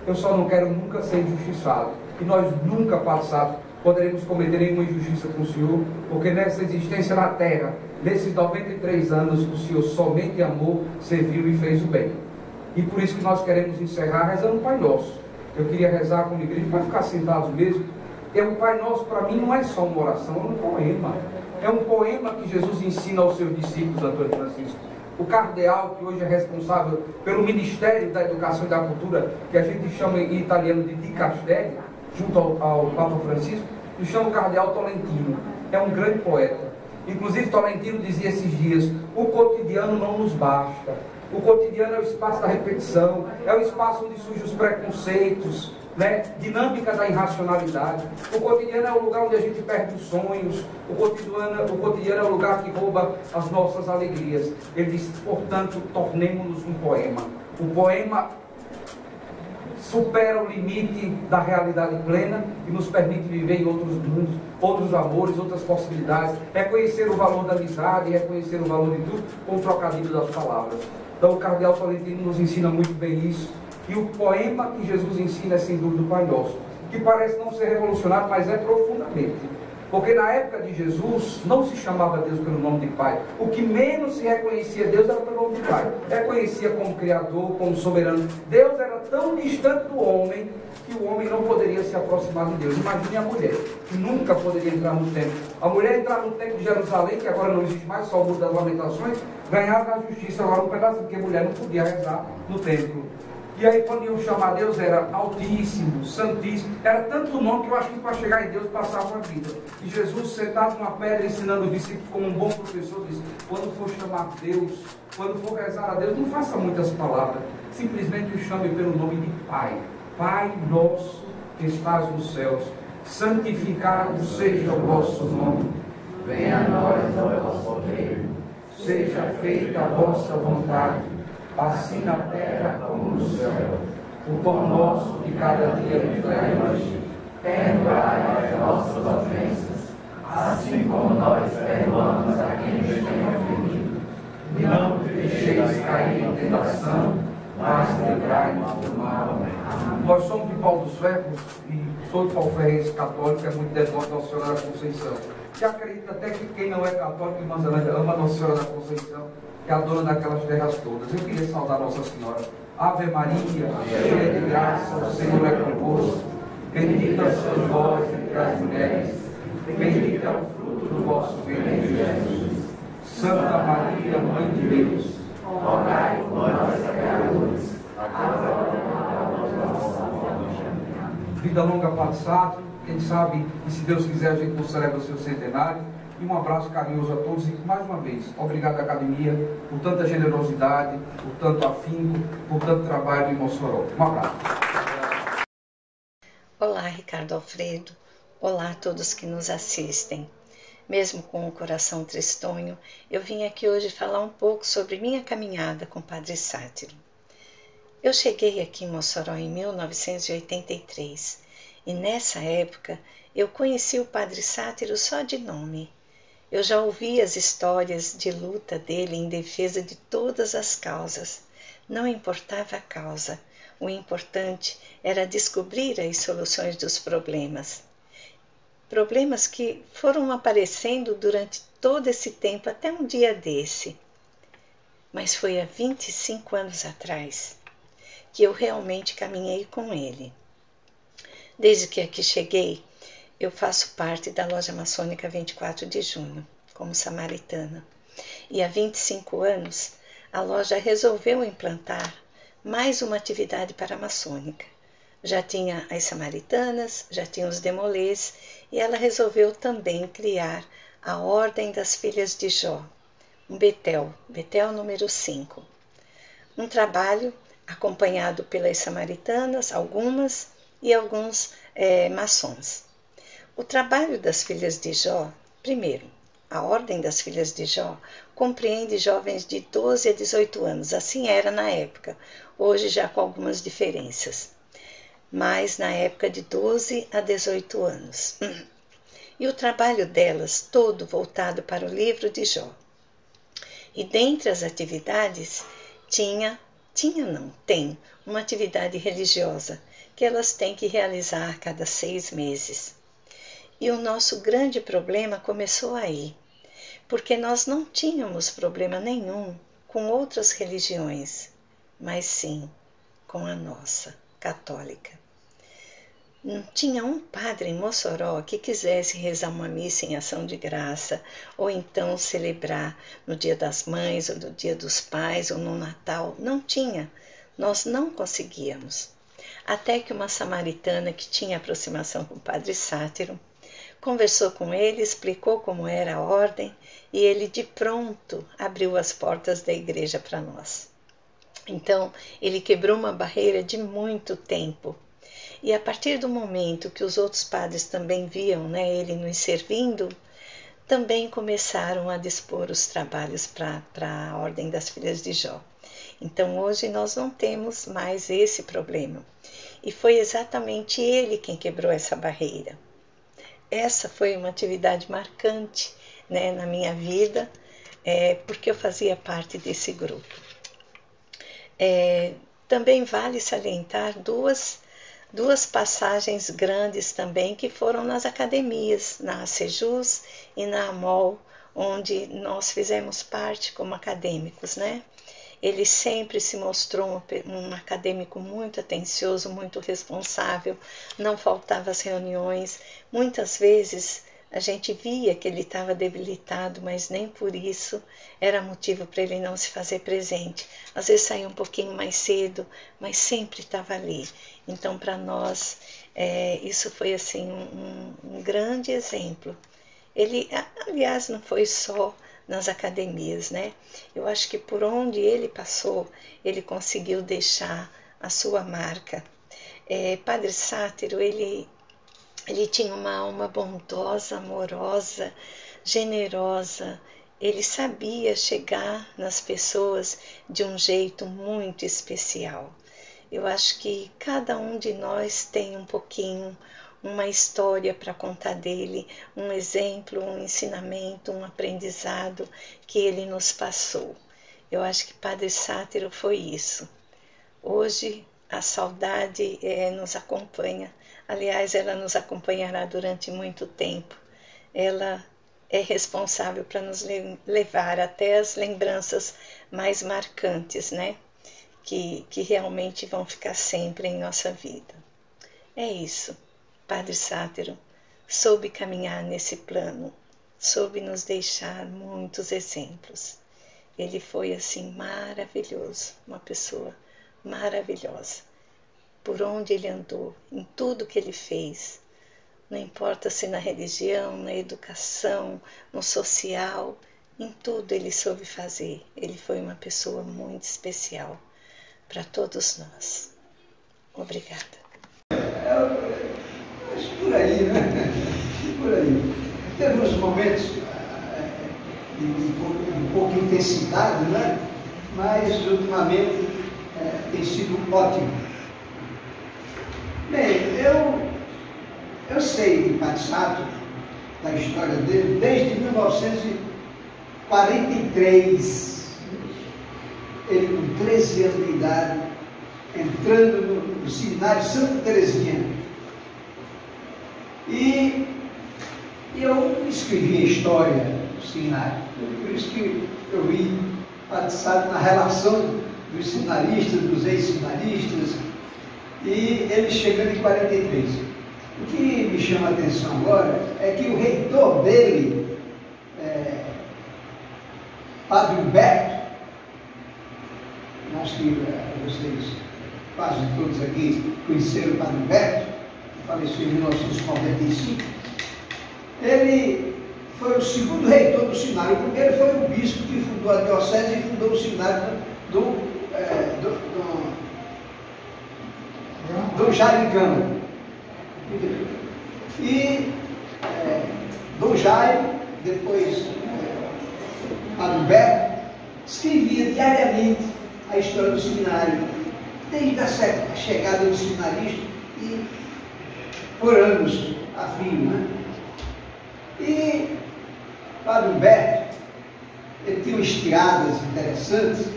eu só não quero nunca ser injustiçado, e nós nunca, Padre Sátiro, poderemos cometer nenhuma injustiça com o Senhor, porque nessa existência na Terra, nesses 93 anos, o Senhor somente amou, serviu e fez o bem. E por isso que nós queremos encerrar rezando o Pai Nosso. Eu queria rezar com a igreja, para ficar sentados mesmo. E o Pai Nosso, para mim, não é só uma oração, é um poema. É um poema que Jesus ensina aos seus discípulos, Antônio Francisco. O cardeal, que hoje é responsável pelo Ministério da Educação e da Cultura, que a gente chama em italiano de Dicasterio, junto ao Papa Francisco, nos chama o cardeal Tolentino. É um grande poeta. Inclusive, Tolentino dizia esses dias: o cotidiano não nos basta. O cotidiano é o espaço da repetição, é o espaço onde surgem os preconceitos, né? Dinâmica da irracionalidade. O cotidiano é o lugar onde a gente perde os sonhos. O cotidiano é o lugar que rouba as nossas alegrias. Ele diz, portanto, tornemo-nos um poema. O poema supera o limite da realidade plena e nos permite viver em outros mundos, outros amores, outras possibilidades. Reconhecer o valor da amizade, reconhecer o valor de tudo com o trocadilho das palavras. Então o cardeal Tolentino nos ensina muito bem isso. E o poema que Jesus ensina é sem dúvida o Pai Nosso, que parece não ser revolucionário, mas é profundamente. Porque na época de Jesus não se chamava Deus pelo nome de Pai. O que menos se reconhecia Deus era pelo nome de Pai. Reconhecia como Criador, como soberano. Deus era tão distante do homem que o homem não poderia se aproximar de Deus. Imagine a mulher, que nunca poderia entrar no templo. A mulher entrar no templo de Jerusalém, que agora não existe mais, só o Muro das Lamentações, ganhava a justiça agora um pedacinho, porque a mulher não podia rezar no templo. E aí quando iam chamar Deus era Altíssimo, Santíssimo, era tanto nome que eu acho que para chegar em Deus passava uma vida. E Jesus sentado numa pedra ensinando os discípulos como um bom professor, disse: quando for chamar Deus, quando for rezar a Deus, não faça muitas palavras, simplesmente o chame pelo nome de Pai. Pai nosso que estás nos céus, santificado seja o vosso nome, venha a nós o vosso reino, seja feita a vossa vontade, assim na terra como no céu. O pão nosso de cada dia nos dai hoje. Perdoai as nossas ofensas, assim como nós perdoamos a quem nos tem ofendido. E não te deixeis cair em tentação, mas livrai-nos do mal. Nós somos de Pau dos Ferros e todo pauferrense católico é muito devoto a Nossa Senhora da Conceição. Que acredita até que quem não é católico em Manzanelli ama a Nossa Senhora da Conceição, que é a dona daquelas terras todas. Eu queria saudar Nossa Senhora. Ave Maria, cheia de graça, o Senhor é convosco. Bendita sois vós entre as mulheres, bendito é o fruto do vosso ventre, Jesus. Santa Maria, Mãe de Deus, rogai por nós pecadores, agora e na hora da nossa morte. Vida longa, Padre Sátiro. Quem sabe, e se Deus quiser, a gente não celebra o seu centenário. E um abraço carinhoso a todos e, mais uma vez, obrigado à Academia por tanta generosidade, por tanto afinco, por tanto trabalho em Mossoró. Um abraço. Olá, Ricardo Alfredo. Olá a todos que nos assistem. Mesmo com o coração tristonho, eu vim aqui hoje falar um pouco sobre minha caminhada com o Padre Sátiro. Eu cheguei aqui em Mossoró em 1983 e nessa época eu conheci o Padre Sátiro só de nome. Eu já ouvi as histórias de luta dele em defesa de todas as causas. Não importava a causa. O importante era descobrir as soluções dos problemas. Problemas que foram aparecendo durante todo esse tempo, até um dia desse. Mas foi há 25 anos atrás que eu realmente caminhei com ele. Desde que aqui cheguei, eu faço parte da loja maçônica 24 de junho, como samaritana. E há 25 anos, a loja resolveu implantar mais uma atividade paramaçônica. Já tinha as samaritanas, já tinha os demolês, e ela resolveu também criar a Ordem das Filhas de Jó, um Betel número 5. Um trabalho acompanhado pelas samaritanas, algumas, e alguns maçons. O trabalho das Filhas de Jó, primeiro, a Ordem das Filhas de Jó compreende jovens de 12 a 18 anos, assim era na época, hoje já com algumas diferenças, mas na época de 12 a 18 anos. E o trabalho delas todo voltado para o livro de Jó. E dentre as atividades tem uma atividade religiosa que elas têm que realizar a cada 6 meses. E o nosso grande problema começou aí, porque nós não tínhamos problema nenhum com outras religiões, mas sim com a nossa, católica. Não tinha um padre em Mossoró que quisesse rezar uma missa em ação de graça, ou então celebrar no Dia das Mães, ou no Dia dos Pais, ou no Natal. Não tinha. Nós não conseguíamos. Até que uma samaritana que tinha aproximação com o Padre Sátiro conversou com ele, explicou como era a ordem, e ele de pronto abriu as portas da igreja para nós. Então, ele quebrou uma barreira de muito tempo. E a partir do momento que os outros padres também viam, ele nos servindo, também começaram a dispor os trabalhos para a Ordem das Filhas de Jó. Então hoje nós não temos mais esse problema. E foi exatamente ele quem quebrou essa barreira. Essa foi uma atividade marcante na minha vida, porque eu fazia parte desse grupo. Também vale salientar duas passagens grandes também que foram nas academias, na ACEJUS e na AMOL, onde nós fizemos parte como acadêmicos, Ele sempre se mostrou um acadêmico muito atencioso, muito responsável, não faltava às reuniões. Muitas vezes a gente via que ele estava debilitado, mas nem por isso era motivo para ele não se fazer presente. Às vezes saía um pouquinho mais cedo, mas sempre estava ali. Então, para nós, isso foi assim um grande exemplo. Ele, aliás, não foi só nas academias, Eu acho que por onde ele passou, ele conseguiu deixar a sua marca. Padre Sátiro, ele tinha uma alma bondosa, amorosa, generosa. Ele sabia chegar nas pessoas de um jeito muito especial. Eu acho que cada um de nós tem um pouquinho, uma história para contar dele, um exemplo, um ensinamento, um aprendizado que ele nos passou. Eu acho que Padre Sátiro foi isso. Hoje a saudade nos acompanha. Aliás, ela nos acompanhará durante muito tempo. Ela é responsável para nos levar até as lembranças mais marcantes, que realmente vão ficar sempre em nossa vida. É isso. Padre Sátiro soube caminhar nesse plano, soube nos deixar muitos exemplos. Ele foi assim maravilhoso, uma pessoa maravilhosa. Por onde ele andou, em tudo que ele fez, não importa se na religião, na educação, no social, em tudo ele soube fazer. Ele foi uma pessoa muito especial para todos nós. Obrigada. Por aí, Por aí. Teve uns momentos de um pouco de intensidade, Mas ultimamente tem sido ótimo. Bem, eu sei de Padre Sátiro, da história dele, desde 1943. Ele com 13 anos de idade entrando no seminário Santa Teresinha. E eu escrevi a história do seminário. Por isso que eu vi participado na relação dos seminaristas, dos ex-seminaristas, e ele chegando em 43. O que me chama a atenção agora é que o reitor dele, Padre Humberto, acho que vocês quase todos aqui conheceram o Padre Humberto, que faleceu em 1995, ele foi o segundo reitor do seminário. O primeiro foi o bispo que fundou a diocese e fundou o seminário do Dom Jaime Gama. E Dom Jaime, depois Padre Humberto, escrevia diariamente a história do seminário, desde a chegada do seminarista e por anos a fio, né? E Padre Humberto, ele tinha umas tiradas interessantes,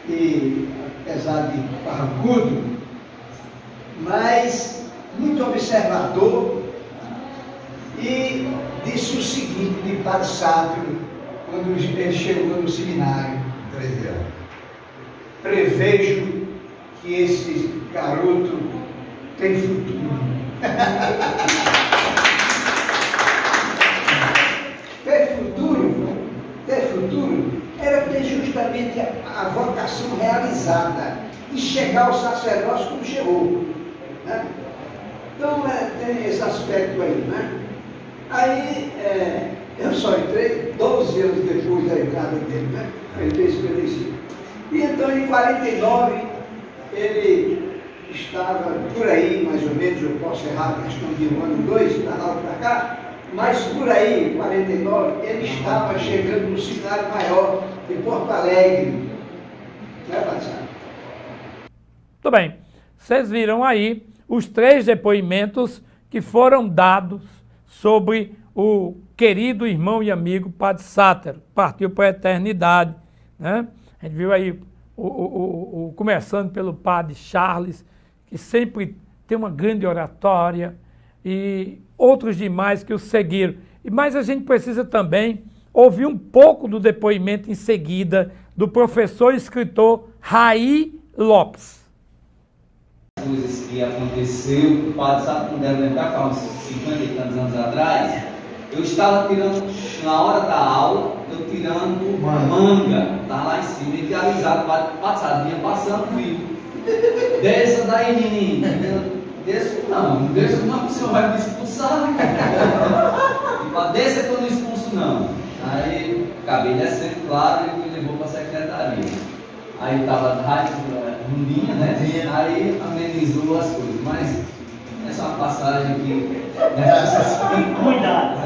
e apesar de parrancudo, mas muito observador, e disse o seguinte de Padre Sátiro, quando ele chegou no seminário: 13 anos. Prevejo que esse garoto tem futuro. Ter futuro era ter justamente a vocação realizada e chegar ao sacerdócio como chegou, né? Então tem esse aspecto aí, né? Aí eu só entrei 12 anos depois da entrada dele, né? Ele fez 55. E então em 49 ele estava por aí, mais ou menos, eu posso errar a questão de um ano, dois, para lá ou para cá, mas por aí, em 49, ele estava chegando no seminário maior de Porto Alegre. Não é, Padre? Muito bem. Vocês viram aí os 3 depoimentos que foram dados sobre o querido irmão e amigo Padre Sátiro, partiu para a eternidade, né? A gente viu aí, começando pelo Padre Charles, que sempre tem uma grande oratória, e outros demais que o seguiram. Mas a gente precisa também ouvir um pouco do depoimento em seguida do professor e escritor Raí Lopes. Coisas que aconteceu, o Padre Sátiro não deve lembrar, há uns 50 e tantos anos atrás, eu estava tirando, na hora da aula, eu tirando manga, estava lá em cima, e tinha avisado, o Padre Sátiro vinha passando, viu? Desça daí, menino. Desça não, o senhor vai me expulsar. Desça que eu não expulso não. Aí acabei descendo, claro, e me levou para a secretaria. Aí estava rundinha, né? Aí amenizou as coisas. Mas essa é uma passagem que. Cuidado.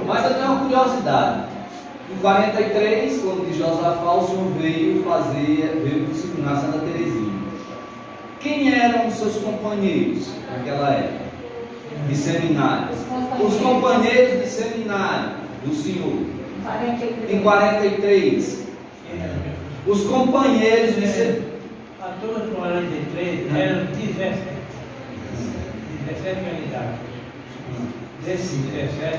Mas eu tenho uma curiosidade. Em 43, quando de Josafá, o senhor veio para o seminário Santa Teresinha. Quem eram os seus companheiros naquela época de seminário? Os companheiros de seminário do senhor. Em 43. Os companheiros de seminário. A turma de 43 eram 17 candidatos. Desses 17,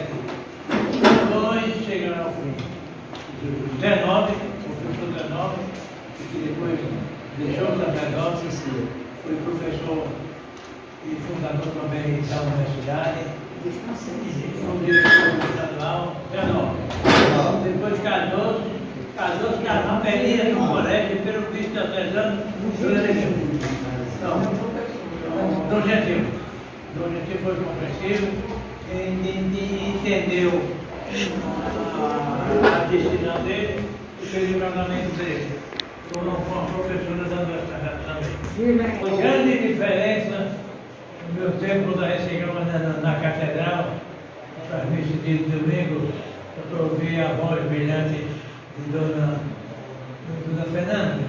2 chegaram ao fim. 19, o professor 19, que depois deixou o sacerdócio. Foi professor e fundador também da universidade, foi diretor estadual, 19. Depois Cardoso Pereira no colégio, pelo vice da Cesano, Dom Gentil foi compreensivo, entendeu a decisão dele e fez o casamento dele. Foram com a professora da universidade também. Uma grande diferença no meu tempo da Recegama na catedral, para missa de domingo, eu ouvi a voz brilhante de Dona Fernanda.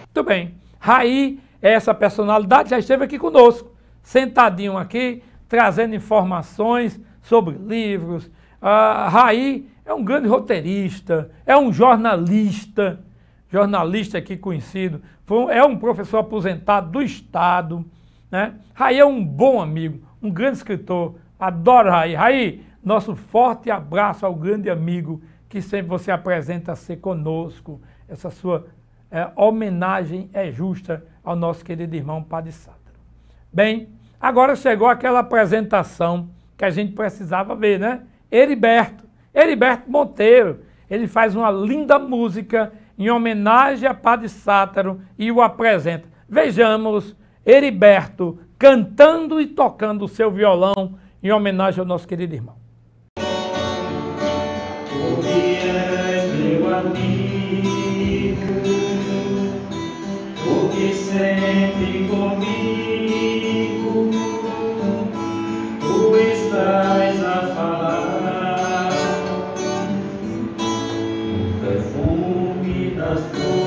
Muito bem. Raí é essa personalidade, já esteve aqui conosco, sentadinho aqui, trazendo informações sobre livros. Raí é um grande roteirista, é um jornalista, jornalista aqui conhecido, é um professor aposentado do Estado, né? Raí é um bom amigo, um grande escritor, adoro Raí. Raí, nosso forte abraço ao grande amigo que sempre você apresenta ser conosco. Essa sua homenagem é justa ao nosso querido irmão Padre Sátiro. Bem, agora chegou aquela apresentação que a gente precisava ver, né? Heriberto Monteiro, ele faz uma linda música em homenagem a Padre Sátiro e o apresenta. Vejamos Heriberto cantando e tocando o seu violão em homenagem ao nosso querido irmão. Porque és meu amigo, porque sempre comigo, tu estás a falar, o perfume das flores,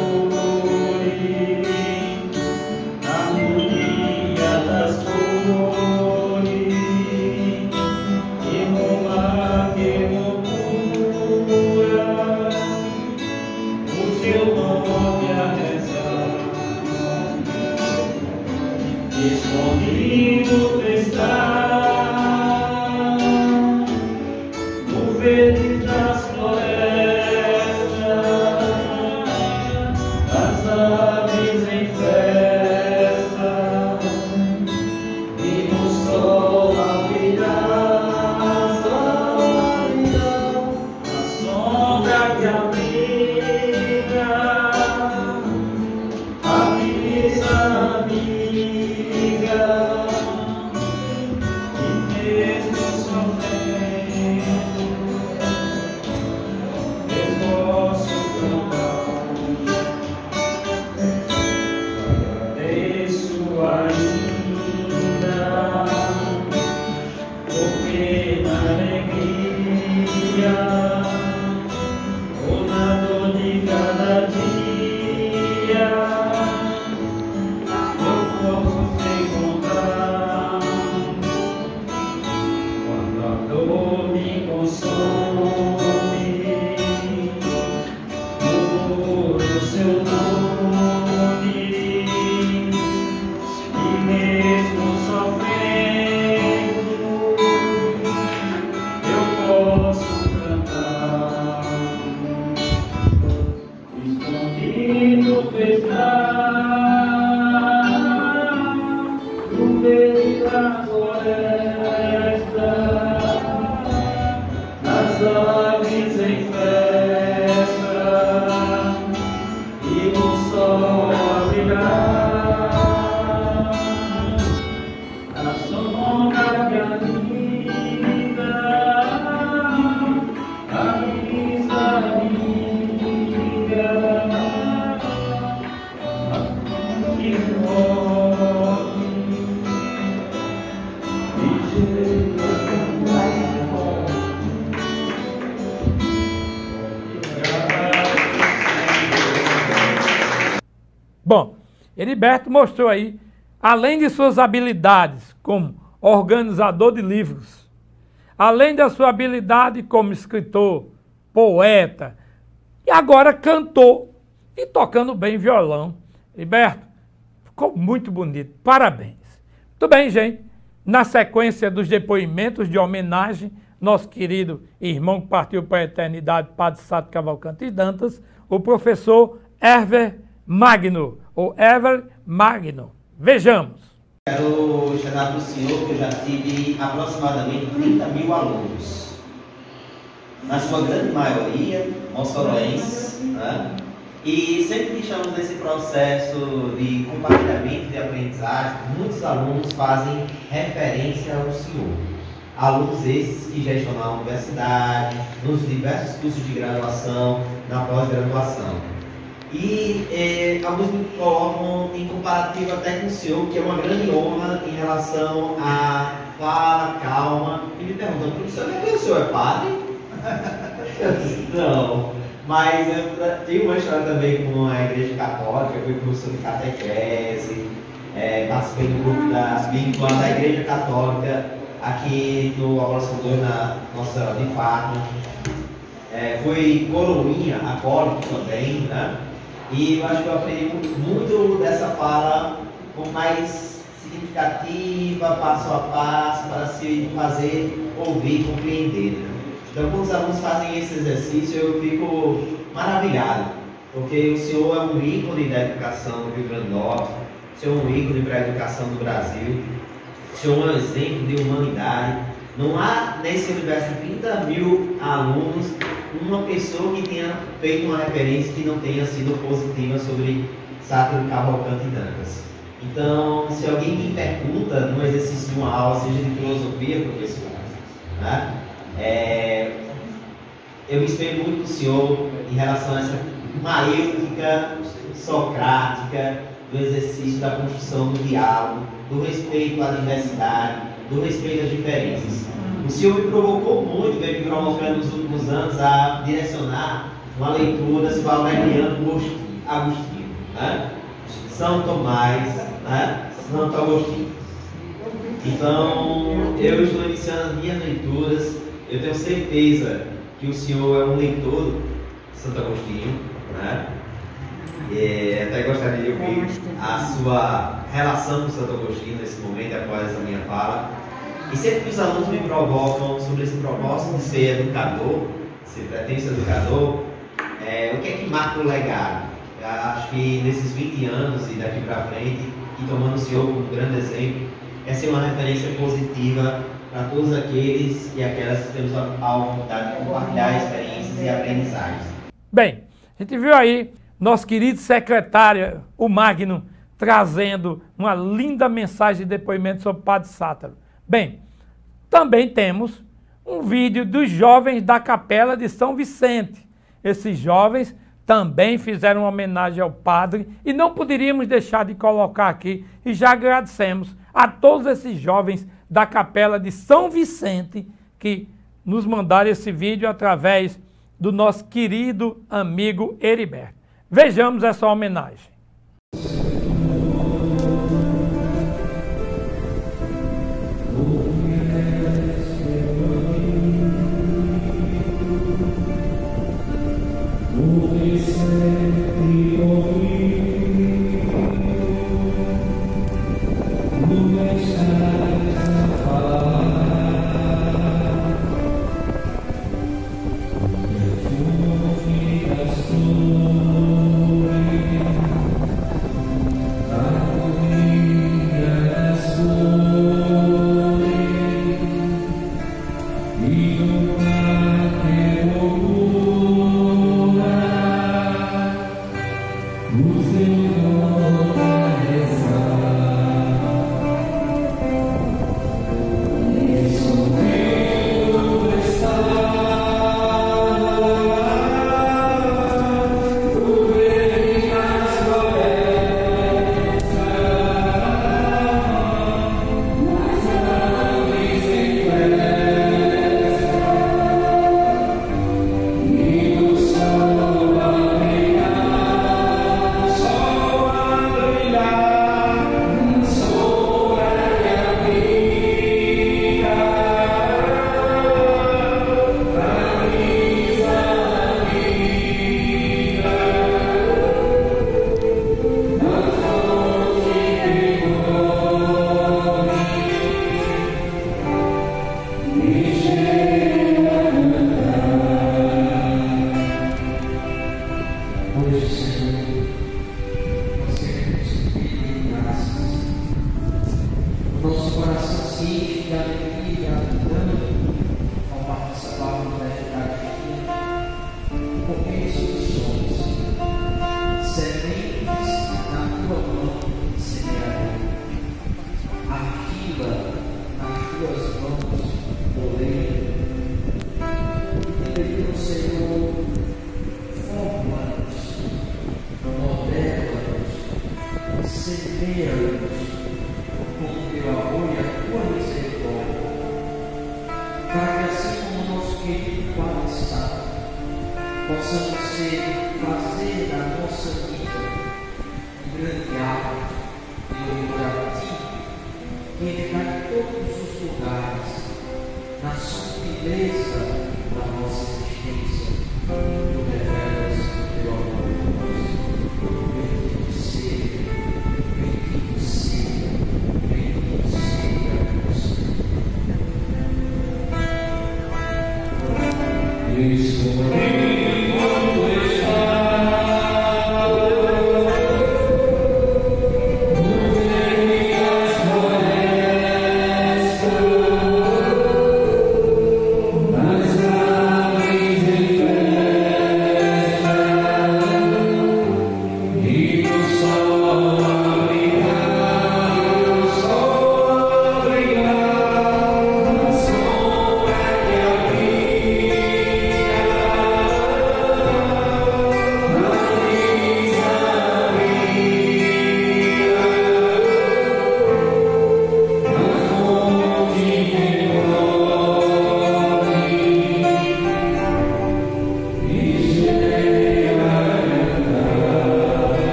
a harmonia das cores, e no mar que teu nome a rezar, escondido está no verde das florestas, as aves em festa e no sol a brilhar, a sombra que abriga a brisa amiga, e mesmo sofrendo eu posso cantar. Agradeço ainda, porque na alegria ou na dor de cada dia eu posso te encontrar. Quando a dor me consome, murmuro o seu nome, e mesmo sofrendo eu posso cantar. Escondido está no meio da floresta, as aves em festa e no sol a brilhar, a sombra que anida, a brisa amiga, que morre e chega Bom, Heriberto mostrou aí, além de suas habilidades como organizador de livros, além da sua habilidade como escritor, poeta, e agora cantor e tocando bem violão. Heriberto, ficou muito bonito, parabéns. Muito bem, gente, na sequência dos depoimentos de homenagem, nosso querido irmão que partiu para a eternidade, Padre Sátiro Cavalcante Dantas, o professor Ever Magno, ou Ever Magno. Vejamos. Quero chegar para o senhor que eu já tive aproximadamente 30 mil alunos. Na sua grande maioria, moçoroenses, né? E sempre que estamos nesse processo de compartilhamento de aprendizagem, muitos alunos fazem referência ao senhor. Alunos esses que já estão na universidade, nos diversos cursos de graduação, na pós-graduação. E alguns me colocam em comparativo até com o senhor, que é uma grande honra em relação à fala, calma, e me perguntam, professor, o senhor é padre? Eu disse, não, mas eu tenho uma história também com a Igreja Católica, eu fui professor de catequese, participei do grupo das vínculas da Igreja Católica, aqui no Abraço 2, na Nossa Senhora de Fátima. Fui coroinha acólito também, né? E eu acho que eu aprendi muito dessa fala com mais significativa, passo a passo, para se fazer ouvir e compreender. Então, quando os alunos fazem esse exercício, eu fico maravilhado, porque o senhor é um ícone da educação do Rio Grande do Norte, o senhor é um ícone para a educação do Brasil, o senhor é um exemplo de humanidade. Não há nesse universo de 30 mil alunos uma pessoa que tenha feito uma referência que não tenha sido positiva sobre Sátiro Cavalcante Dantas. Então, se alguém me pergunta no exercício de uma aula, seja de filosofia, professor, né? Eu me espelho muito do senhor em relação a essa maêutica socrática do exercício da construção do diálogo, do respeito à diversidade, do respeito às diferenças. O senhor me provocou muito, veio me provocando nos últimos anos a direcionar uma leitura sobre Aureliano Agostinho, né? São Tomás, né? Santo Agostinho. Então, eu estou iniciando as minhas leituras. Eu tenho certeza que o senhor é um leitor de Santo Agostinho, né? Até gostaria de ouvir a sua relação com Santo Agostinho nesse momento, após essa minha fala. E sempre que os alunos me provocam sobre esse propósito de ser educador, se pretende ser educador, o que é que marca o legado? Eu acho que nesses 20 anos e daqui para frente, e tomando o senhor como grande exemplo, é ser uma referência positiva para todos aqueles e aquelas que temos a oportunidade de compartilhar experiências e aprendizagens. Bem, a gente viu aí nosso querido secretário, o Magno, trazendo uma linda mensagem de depoimento sobre o Padre Sátiro. Bem, também temos um vídeo dos jovens da Capela de São Vicente. Esses jovens também fizeram uma homenagem ao padre e não poderíamos deixar de colocar aqui, e já agradecemos a todos esses jovens da Capela de São Vicente que nos mandaram esse vídeo através do nosso querido amigo Heriberto. Vejamos essa homenagem.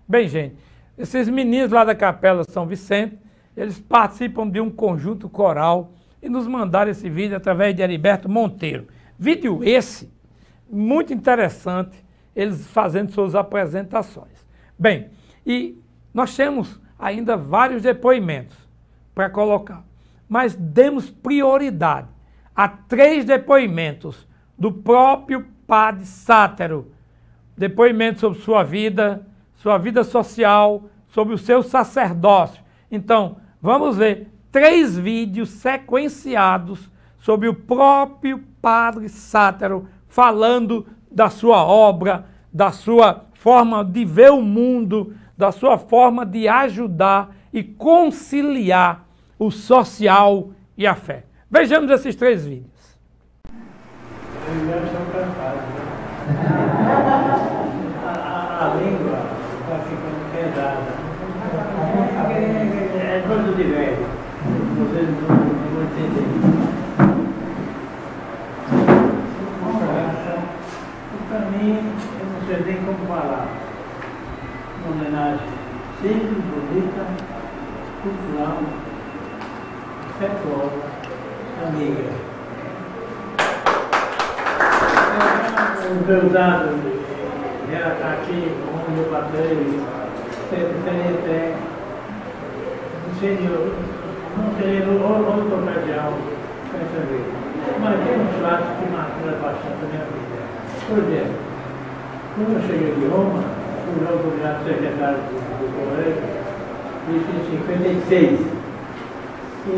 Bem, gente, esses meninos lá da Capela São Vicente, eles participam de um conjunto coral e nos mandaram esse vídeo através de Heriberto Monteiro. Vídeo esse, muito interessante, eles fazendo suas apresentações. Bem, e nós temos ainda vários depoimentos para colocar, mas demos prioridade a 3 depoimentos do próprio Padre Sátero. Depoimento sobre sua vida social, sobre o seu sacerdócio. Então, vamos ver 3 vídeos sequenciados sobre o próprio Padre Sátero falando da sua obra, da sua forma de ver o mundo, da sua forma de ajudar e conciliar o social e a fé. Vejamos esses 3 vídeos. A língua está ficando pesada. É coisa de velho. Vocês não vão entender. Para mim, eu não sei nem como falar. Uma homenagem simples, bonita, cultural, afetuosa, amiga. O meu dado era aqui, onde eu passei, até não seria outra ocasião, dessa vez. Mas tem uns fatos que marcaram bastante a minha vida. Por exemplo, quando eu cheguei de Roma, fui logo virado secretário do colégio, isso em 56. E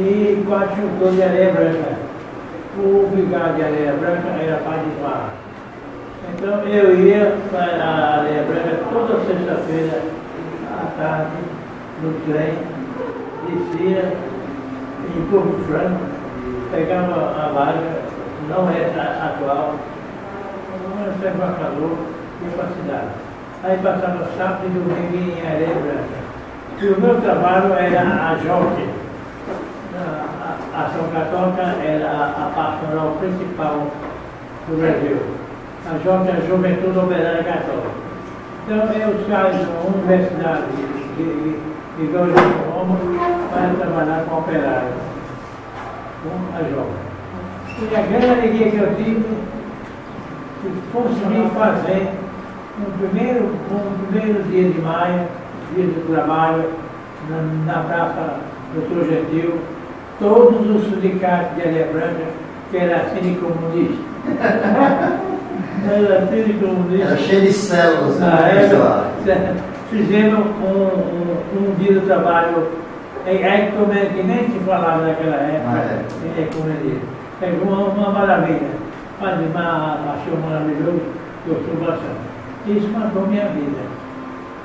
quase chutou de areia branca. O vigário de areia branca era Padre Ismar. Então eu ia para a Areia Branca toda sexta-feira à tarde, no trem, descia em Porto Franco, pegava a vaga, não era atual, não era sem embarcador, ia para a cidade. Aí passava sábado e domingo em Areia Branca. E o meu trabalho era a JOC. A Ação Católica era a pastoral principal do Brasil. A JOC é a Juventude Operária Católica. Então eu saio de uma universidade de Roma para trabalhar com operários, com a JOC. E a grande alegria que eu tive de conseguir fazer no primeiro dia de maio, dia do trabalho, na Praça Doutor Gentil, todos os sindicatos de Areia Branca, que era sindicomunista. Era sindicomunista. Era cheio de células. Fizemos um dia do trabalho, que nem se falava naquela época, pegou uma maravilha. Achou maravilhoso, gostou bastante. Isso marcou minha vida.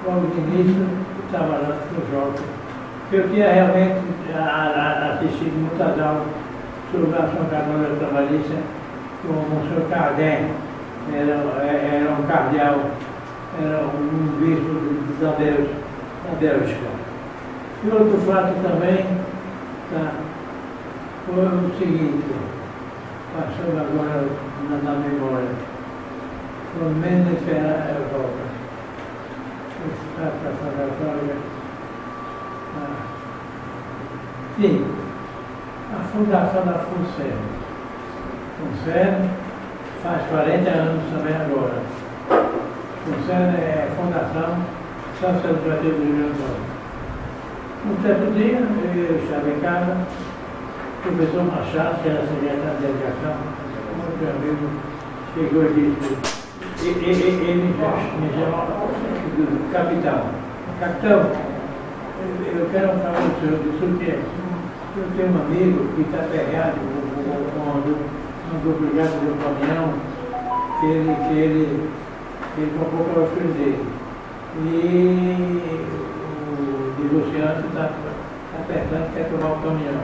Logo de início, trabalhando no jovem. Eu tinha realmente assistido muitas aulas sobre a ação católica trabalhista com o Sr. Kardec, era um cardeal, era um bispo da Bélgica. E outro fato também foi o seguinte, passando agora na memória, pelo menos era a Europa. Está passando agora. Sim, a fundação da FUNSERN. FUNSERN faz 40 anos também agora. FUNSERN é a Fundação Sacerdotal do Rio Grande do Norte. Um certo dia, eu estava em casa, o professor Machado, que era secretário de Educação, um meu amigo, chegou e disse, ele me chamou do capitão. Capitão, eu quero falar com o senhor, disse o quê? Eu tenho um amigo que está pegado com um duplicado do caminhão que ele comprou para o filho dele. E o divorciante está apertando, quer tomar o caminhão.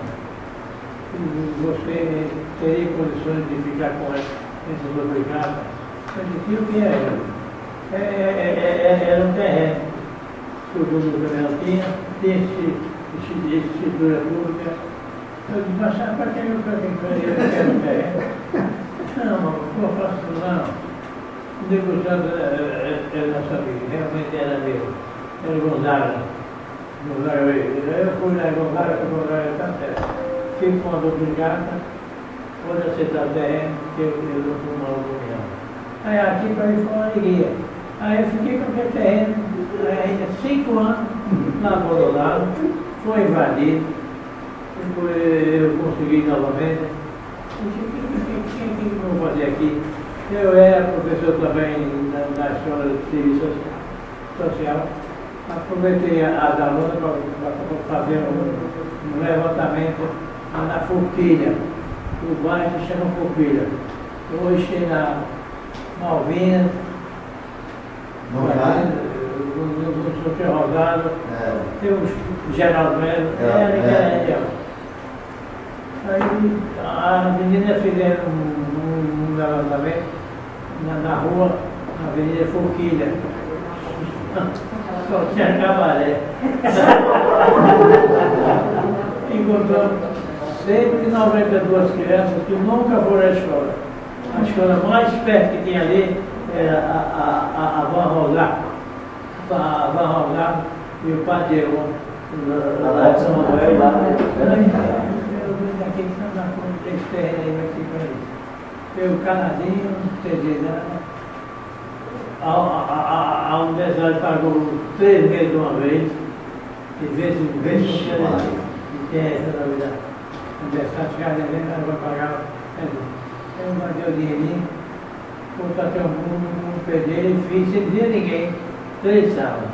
E você teria condições de ficar com esse duplicado? Eu disse, o que é? Era um terreno. O dono do tinha escritura pública. Eu disse, mas sabe para que eu quero um terreno? Não, não faço não. O negociado é nossa Gonzaga. Eu fui na Gonzaga está perto. Fico com a duplicata, vou aceitar o terreno, que eu não fui uma opinião. Aí aqui para ir foi uma alegria. Aí eu fiquei com aquele terreno, ainda 5 anos, lá abandonado, foi invadido, depois eu consegui novamente. O que eu vou fazer aqui? Eu era professor também na escola de serviço social. Aproveitei as alunas para fazer um levantamento na Forquilha. O bairro se chama Forquilha. Hoje tem na Malvinas, no São Rosado, tem o Geraldo Melo, Aí as meninas fizeram um levantamento na rua, na Avenida Forquilha. Só tinha cabaré. Encontrou 192 crianças que nunca foram à escola. A escola mais perto que tinha ali era a Van Rosário. A Van Rosário e o Padeiro, lá de São Manuel. Eu vim daqui que não dá conta desse terreno aí, vai ficar aí. Pelo Canadinho, não entendi nada. A universidade pagou 3 meses de uma vez, de vez em vez não tinha essa novidade. A universidade chegava devendo, ela vai pagar. Eu mandei o dinheirinho, contratei um pedreiro e fiz, sem dizer ninguém, 3 salas.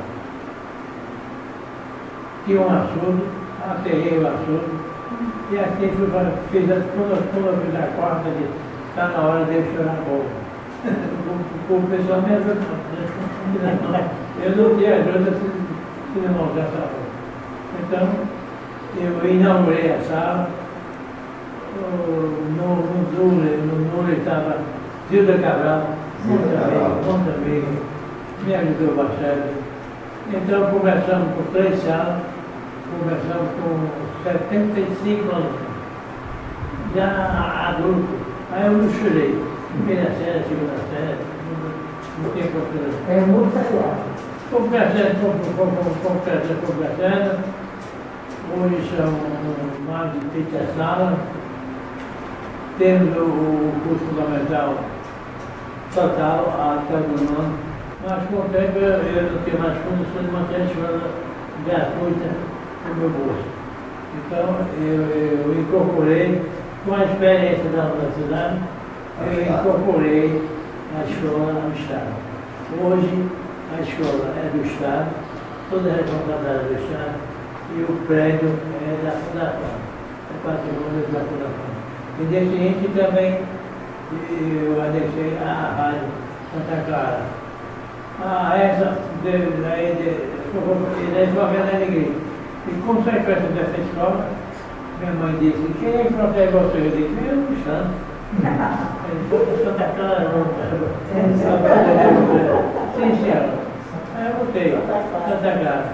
Tinha um açude, aterrei o açude, e assim fiz quando eu fiz a quarta, está na hora de eu chorar a boca. O pessoal me ajudou. Eu não tinha ajuda se não montar essa rua. Então, eu inaugurei a sala. No Núlio estava Zilda Cabral, muito amigo, me ajudou bastante. Então, começamos com 3 salas, começamos com 75 anos, já adulto. Aí eu me chorei. Primeira série, segunda série, não tem problema. É muito sagrado. Conversando. Hoje são mais de 30 salas. Temos o curso fundamental total, até o 9º. Mas com o tempo eu não tenho mais condições de manter a escola gratuita no meu bolso. Então eu incorporei, com a experiência da universidade, eu incorporei a escola no Estado. Hoje, a escola é do Estado, toda a responsabilidade do Estado, e o prédio é da Fundação, é patrimônio da Fundação. E nesse seguinte também, eu anexei a Rádio Santa Clara. Essa, e consequência dessa escola, minha mãe disse, quem é que protege você? Eu disse, eu não santo. Santa Clara, sim, senhora. Aí eu botei, Santa Clara.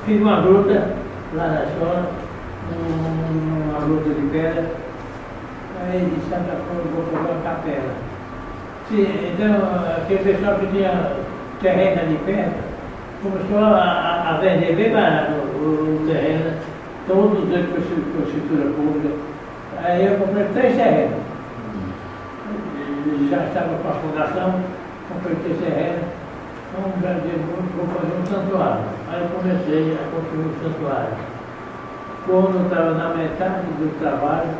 Fiz uma gruta lá na escola, uma gruta de pedra. Aí de Santa Cruz vou fazer uma capela. Então, aquele pessoal que tinha terreno ali perto, começou a vender bem barato o terreno. Todos eles com escritura pública. Aí eu comprei 3 terrenos. Já estava com a fundação, comprei 3 terrenos. Então, vou fazer um santuário. Aí eu comecei a construir um santuário. Quando eu estava na metade do trabalho,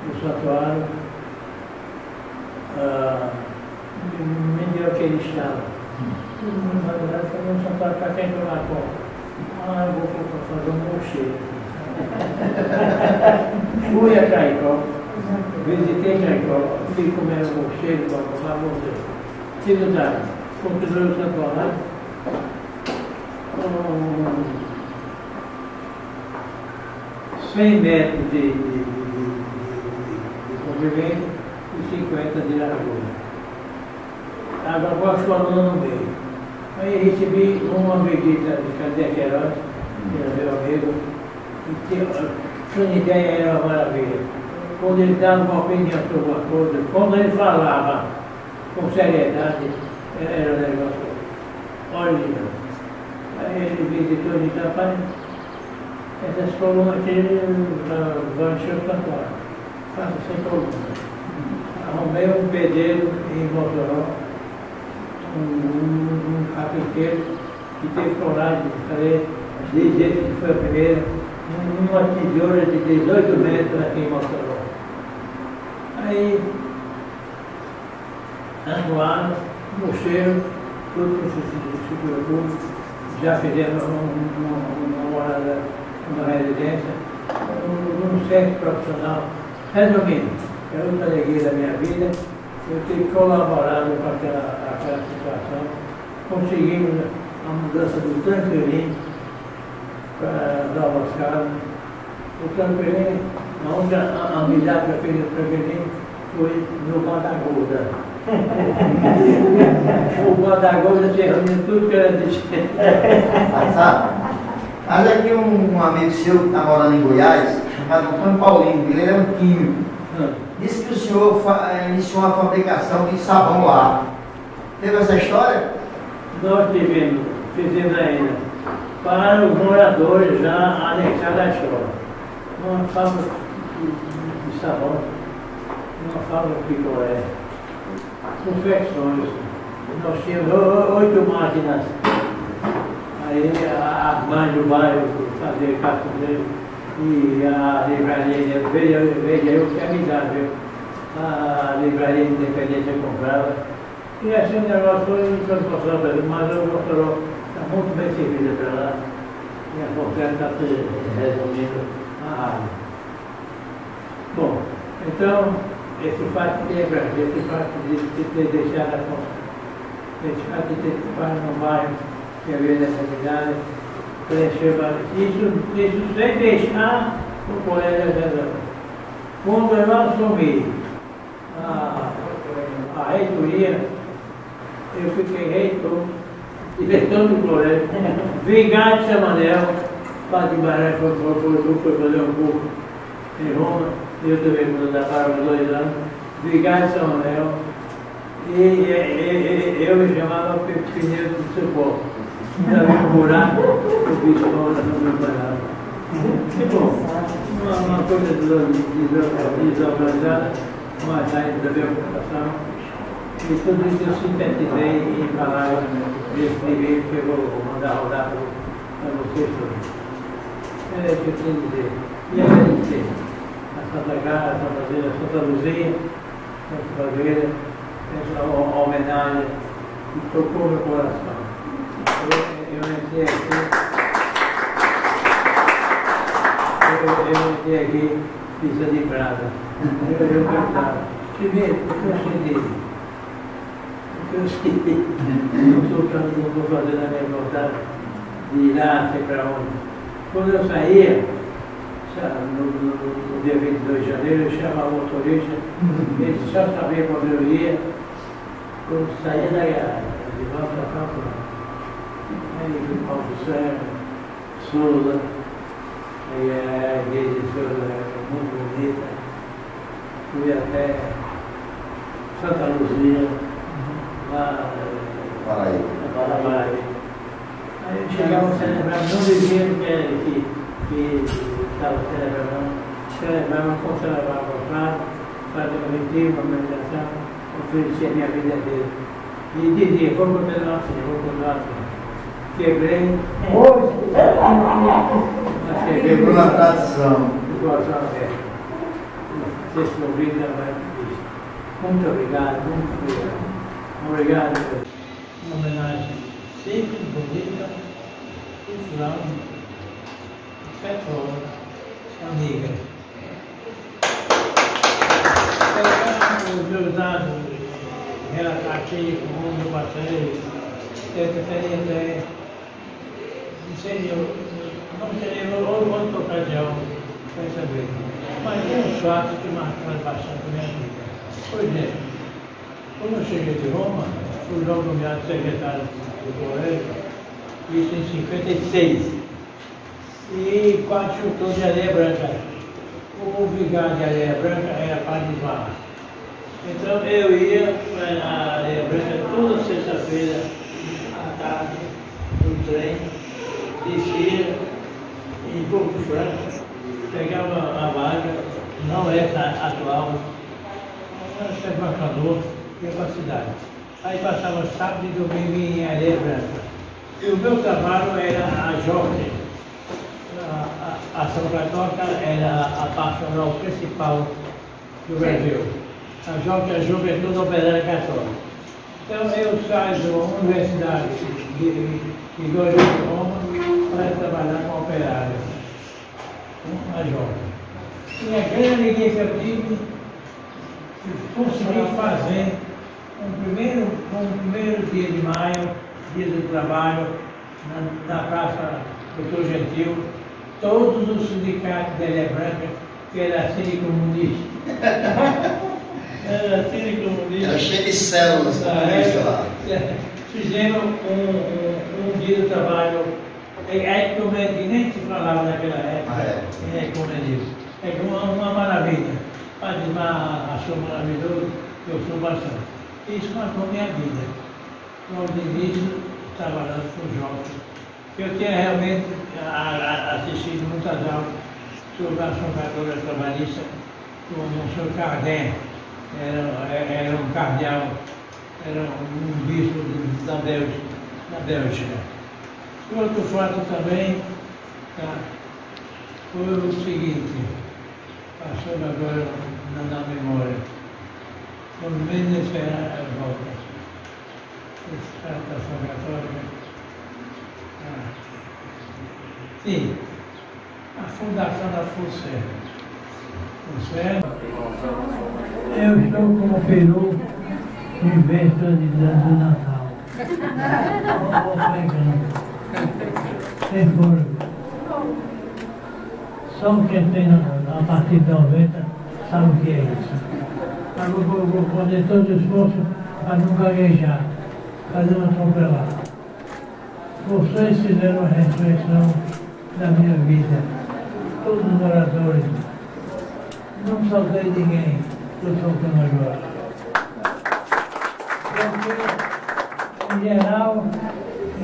do santuário, me deu aquele estado. Todo mundo vai fazer um santuário para quem tomar conta. Eu vou fazer um mocheiro. Fui a Caicó, visitei Caicó, fui comer um mocheiro para tomar mocheiro. Cidade, continuei o santuário. 100 metros de comprimento e 50 de largura. Agora com a escola no meio. Aí recebi uma visita de Cadê Queiroz, que era meu amigo, e sua ideia era uma maravilha. Quando ele dava uma opinião sobre uma coisa, quando ele falava com seriedade, Era um negócio horrível. Aí ele visitou de capaz, essas colunas aqui vão encher o santuário. Faça sem coluna. Arrumei um pedreiro em Mossoró, um carpinteiro que teve coragem de fazer, dizer que foi a primeira, uma tesoura de 18 metros aqui em Mossoró. Aí, arruaram, mocheiro, tudo que se preocupa, já fizemos uma morada, uma residência, um centro profissional. Resumindo, é outra alegria da minha vida, eu tenho colaborado com aquela situação, conseguimos a mudança do Tranquilinho para Novas Casas. O Tranquilinho, a única amizade que eu fiz no Tranquilinho foi no Guarda-Gorda. O Guarda-Gorda se reuniu tudo que era de Mas aqui um amigo seu que está morando em Goiás, chamado Antônio Paulinho, ele é um químico. Disse que o senhor iniciou uma fabricação de sabão lá. Teve essa história? Nós fizemos ainda, para os moradores já anexados à escola. Uma fábrica de sabão, uma fábrica de picolé, confecções. Nós tínhamos 8 máquinas. Aí as mães do bairro faziam cafunério e a livraria veio eu que amizade, viu? A livraria Independência comprava. E assim o negócio foi transformado, mas o Mossoró está muito bem servido para lá. E a Fortaleza está se resumindo a área. Bom, então, esse fato de lembrar, esse fato de ter deixado a Fortaleza, esse fato de ter ficado no bairro que havia necessidade, isso sem deixar o colégio reserva. Quando eu assumi a reitoria, eu fiquei reitor, diretor do colégio, vigário de São Manuel, Padre Guimarães foi fazer um curso em Roma, eu também mudei para os 2 anos, vigário de São Manuel, e eu me chamava Pneu de Suporte. Ainda vi um buraco, o bicho no meu banhado. Que bom, uma coisa desorganizada, mas ainda deu ocupação. E tudo isso eu sintetizei em palavras desse livro que eu vou mandar rodar para vocês todos. É o que eu tenho a dizer. E agradecer a Santa Casa, a Santa Luzia, Santa Faveira, essa homenagem que tocou meu coração. Eu entrei aqui, pisa de brasa. Eu cantava. Primeiro, porque eu senti. Não estou fazendo a minha vontade de ir lá, sei para onde. Quando eu saía, no dia 22 de janeiro, eu chamava o motorista, ele só sabia quando eu ia, quando saía de volta para cá. Aí o Paulo do Céu, Souza, aí a igreja de Souza é muito bonita. Fui até Santa Luzia, lá na Paraíba. Aí chegava celebrando, não dizia que estava celebrando como celebrava o prato, fazia um retiro, uma meditação, oferecia a minha vida dele. E dizia, vou continuar assim. Quebrei. Quebrou na tradição. O coração aberto. Vocês que ouviram também. Muito obrigado, muito obrigado. Obrigado. Uma homenagem simples, bonita, cultural, afetuosa, amiga. Os meus dados relatativos, onde eu passei, eu teria até, não seria outra ocasião para saber. Mas tem uns fatos que marcaram bastante a minha vida. Por exemplo, quando eu cheguei de Roma, fui logo nomeado secretário do colégio, isso em 56. E quase chutou de areia branca. O vigário de areia branca era Padre Ismar. Então eu ia, a areia branca toda sexta-feira à tarde no trem, descia em Porto Franco, pegava a vaga, não essa atual, essa embarcador, ia para a cidade. Aí passava sábado e domingo em Areia Branca. E o meu trabalho era a JOC. A Ação Católica era a pastoral principal do Brasil. A JOC é a Juventude Operária Católica. Então eu saio da Universidade de Góis de Roma para trabalhar com operários, a JOC. E a grande alegria que eu tive, consegui fazer um primeiro dia de maio, dia do trabalho, na Praça Doutor Gentil, todos os sindicatos da Ilha Branca, que era Cine Comunista. Era Cine Comunista. Era cheio de células comunistas lá. Fizeram um dia do trabalho ecumênico, que nem se falava naquela época, ecumenismo. É uma maravilha. Para dizer, achou maravilhoso, eu sou bastante. Isso marcou minha vida. Logo de início, trabalhando com jovens. Eu tinha realmente assistido muitas aulas sobre a ação católica trabalhista com o Sr. Cardin. Era um cardeal, era um bispo da Bélgica. Outro fato também foi o seguinte, passando agora na memória. Quando menos nessa volta, esse fato da ação católica. Sim, a fundação da FUCER. Eu estou com o peru em véspera do Natal. Sem foro. Só quem tem a partir de 90 sabe o que é isso. Mas vou fazer todo o esforço para não gaguejar, para não atropelar. Vocês fizeram a ressurreição da minha vida, todos os oradores. Não saltei ninguém, estou soltando agora. Porque, em geral,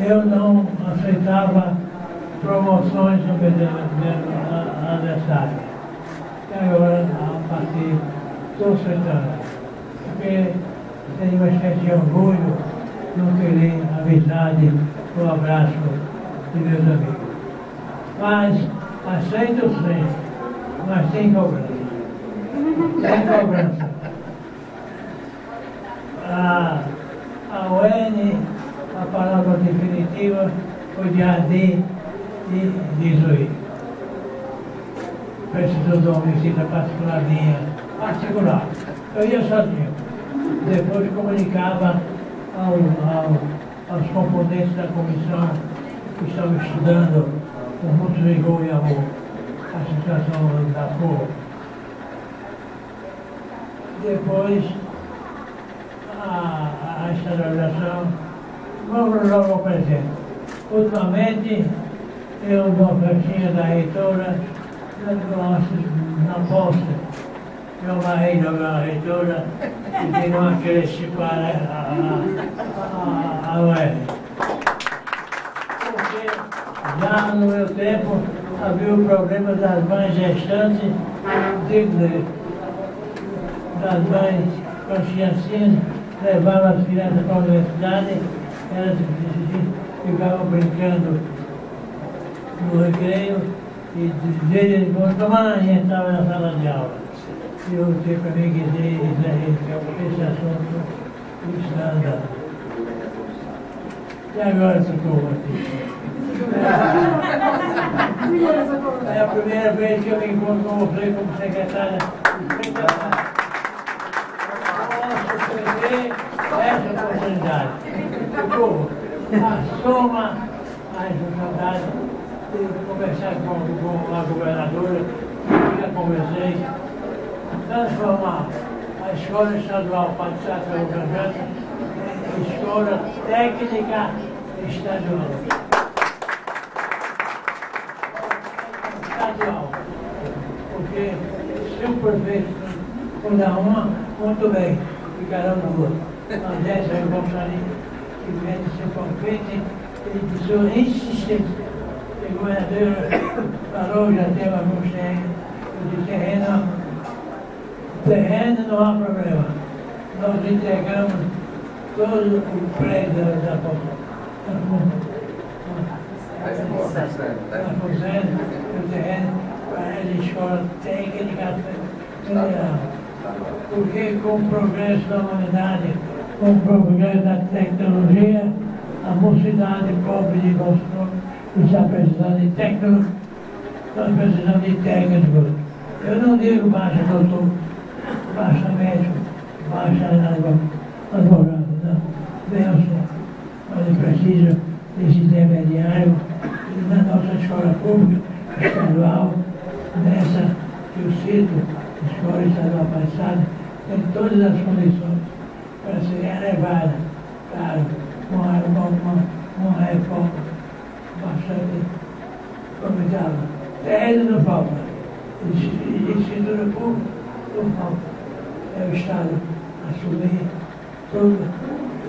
eu não aceitava promoções sobre meu adversário. E agora, a partir, estou aceitando. Porque tenho uma espécie de orgulho não querer a amizade, o abraço de meus amigos. Mas aceito sim, mas sem cobrança. Sem cobrança. A UN, a palavra definitiva, foi de AD e 18. Precisou de uma visita particular. Eu ia sozinho. Depois comunicava aos componentes da comissão que estavam estudando com muito rigor e amor a situação da cor. Depois, a estabilização, vamos logo ao presente. Ultimamente, eu, uma festinha da reitora, na posse, eu amarrei a reitora e tem uma creche para a UEL. Porque já no meu tempo havia o problema das mães gestantes, das mães consciencinhas, levavam as crianças para a universidade, elas ficavam brincando no recreio e diziam, mãe, entrava na sala de aula. E eu tenho para mim que esse assunto está andando. E agora socorro aqui. É a primeira vez que eu me encontro com você como secretária. Posso perder essa oportunidade. Socorro, assuma a responsabilidade de conversar com a governadora, que já conversei, transformar a Escola Estadual Padre Sátiro Garganta em Escola Técnica Estadual. Porque se o prefeito for dar uma, muito bem, ficarão duas. Mas essa eu gostaria que viesse ser palpite. Ele precisou insistir. O governador falou, já teve alguns terrenos. Eu disse, terreno não há problema. Nós entregamos todo o prédio da fazenda, o terreno para a escola técnica federal. Porque com o progresso da humanidade, com o progresso da tecnologia, a mocidade pobre de nosso nome está precisando de tecnologia, nós precisamos de técnicos. Eu não digo baixa doutor, baixa médico, baixa advogado, não. Bem, mas precisa desse intermediário e na nossa escola pública estadual, nessa que eu cito, escola estadual passada, tem todas as condições para ser elevada, claro, uma reforma bastante, como eu falo, terreno não falta, estrutura pública não falta, é o Estado assumir tudo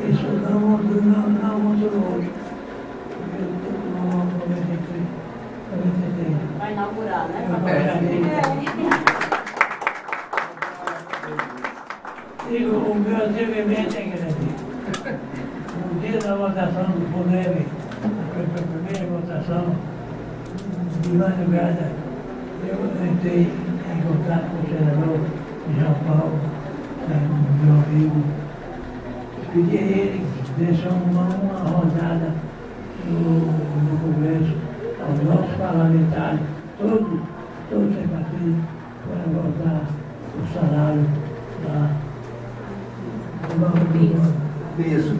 isso, não muito no outro. Vai inaugurar, né? Digo, o meu atrevimento é grande. No dia da votação do FUNEB, a primeira votação, de madrugada, eu entrei em contato com o senador João Paulo, meu amigo. Pedi a ele que desse uma rodada no Congresso, aos nossos parlamentares, todos sem partido, para votar o salário do piso,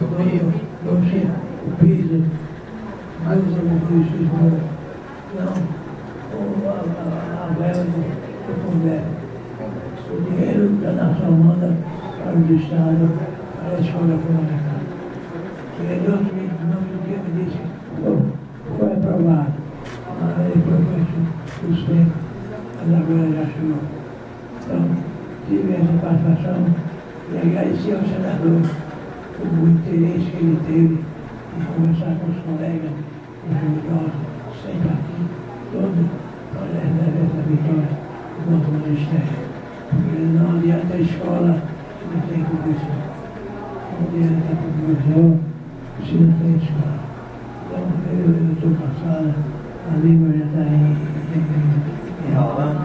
o piso, mas o não, a verba do Congresso. O dinheiro da nação manda para os estados, para a escola fundamental. E ele no outro dia me disse, foi aprovado. Aí foi suspenso, mas agora já chegou. Então, tive essa participação e agradecer ao senador por o interesse que ele teve em conversar com os colegas idosos, sem partido, todos, para essa vitória do nosso ministério. Porque não adianta a escola se não tem professor. Não adianta professor se não tem escola. Então, eu estou passada, a língua já está enrolando.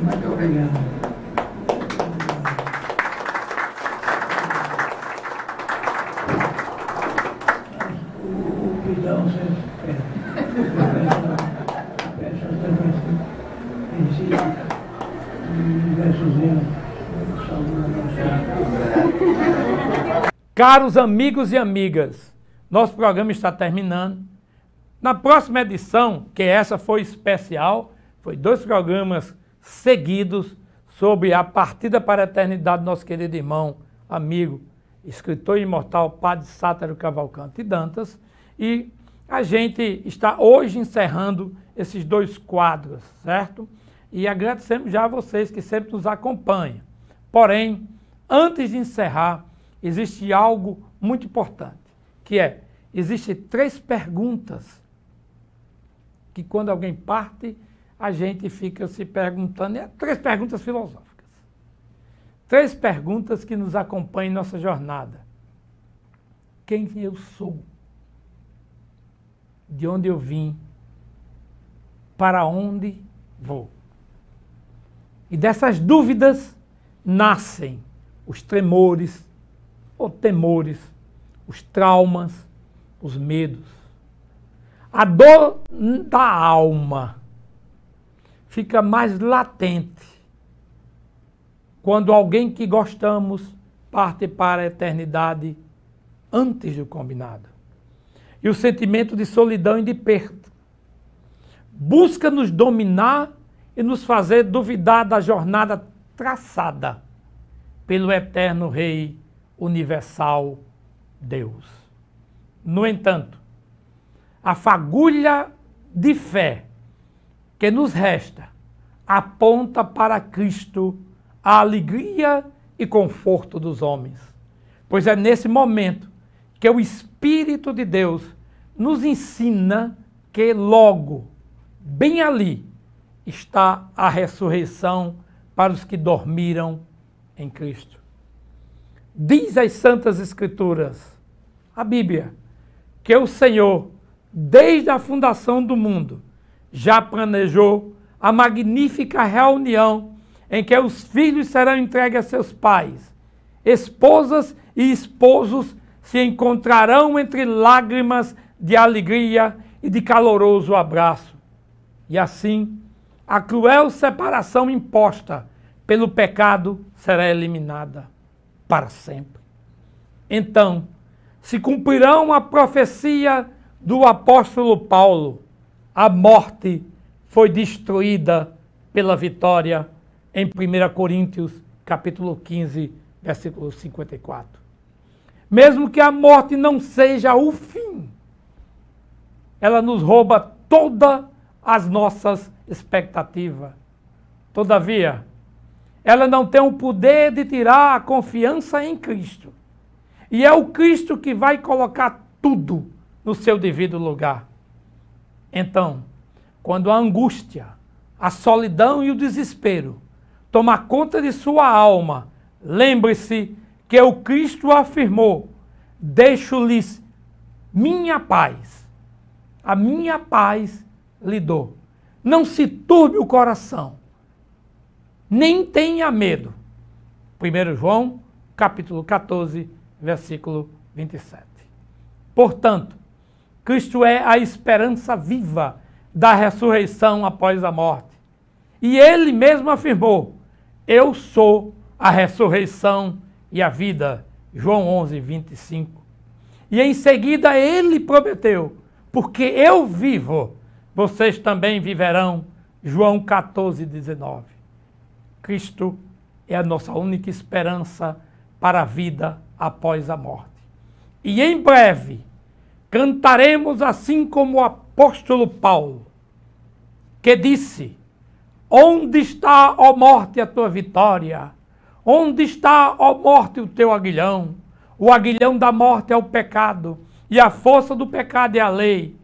Muito obrigado. O pidão você peça também em si, diversos erros. Caros amigos e amigas, nosso programa está terminando. Na próxima edição, que essa foi especial, foi 2 programas seguidos sobre a partida para a eternidade do nosso querido irmão, amigo, escritor imortal, Padre Sátero Cavalcante Dantas, e a gente está hoje encerrando esses 2 quadros, certo? E agradecemos já a vocês que sempre nos acompanham. Porém, antes de encerrar, existe algo muito importante, que é, existem 3 perguntas que quando alguém parte, a gente fica se perguntando, 3 perguntas filosóficas. 3 perguntas que nos acompanham em nossa jornada. Quem eu sou? De onde eu vim? Para onde vou? E dessas dúvidas nascem os tremores, ou temores, os traumas, os medos. A dor da alma fica mais latente quando alguém que gostamos parte para a eternidade antes do combinado. E o sentimento de solidão e de perda busca nos dominar e nos fazer duvidar da jornada traçada pelo eterno Rei universal Deus. No entanto, a fagulha de fé que nos resta aponta para Cristo, a alegria e conforto dos homens. pois é nesse momento que o Espírito de Deus nos ensina que logo, bem ali, está a ressurreição para os que dormiram em Cristo. Diz as Santas Escrituras, a Bíblia, que o Senhor, desde a fundação do mundo, já planejou a magnífica reunião em que os filhos serão entregues a seus pais, esposas e esposos se encontrarão entre lágrimas de alegria e de caloroso abraço. E assim, a cruel separação imposta pelo pecado será eliminada para sempre. Então, se cumprirão a profecia do apóstolo Paulo, a morte foi destruída pela vitória, em 1 Coríntios, capítulo 15, versículo 54. Mesmo que a morte não seja o fim, ela nos rouba todas as nossas expectativas. Todavia, ela não tem o poder de tirar a confiança em Cristo. E é o Cristo que vai colocar tudo no seu devido lugar. Então, quando a angústia, a solidão e o desespero tomar conta de sua alma, lembre-se que o Cristo afirmou: deixo-lhes minha paz, a minha paz lhe dou. Não se turbe o coração, nem tenha medo. 1 João, capítulo 14, versículo 27. Portanto, Cristo é a esperança viva da ressurreição após a morte. E ele mesmo afirmou: eu sou a ressurreição e a vida. João 11, 25. E em seguida ele prometeu: porque eu vivo, vocês também viverão. João 14, 19. Cristo é a nossa única esperança para a vida após a morte. E em breve cantaremos assim como o apóstolo Paulo, que disse: onde está, ó morte, a tua vitória? Onde está, ó morte, o teu aguilhão? O aguilhão da morte é o pecado, e a força do pecado é a lei.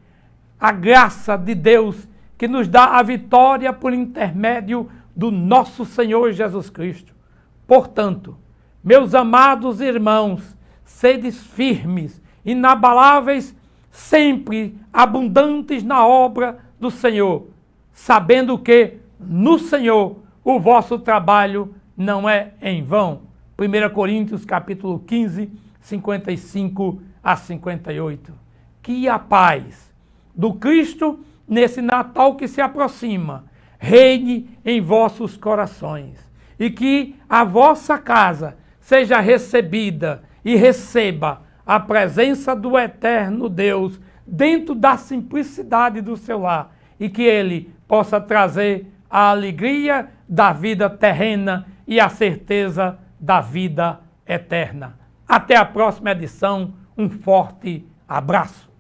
A graça de Deus que nos dá a vitória por intermédio do nosso Senhor Jesus Cristo. Portanto, meus amados irmãos, sedes firmes, inabaláveis, sempre abundantes na obra do Senhor, sabendo que no Senhor o vosso trabalho não é em vão. 1 Coríntios capítulo 15, 55 a 58. Que a paz do Cristo, nesse Natal que se aproxima, reine em vossos corações, e que a vossa casa seja recebida e receba a presença do eterno Deus dentro da simplicidade do seu lar, e que ele possa trazer a alegria da vida terrena e a certeza da vida eterna. Até a próxima edição, um forte abraço.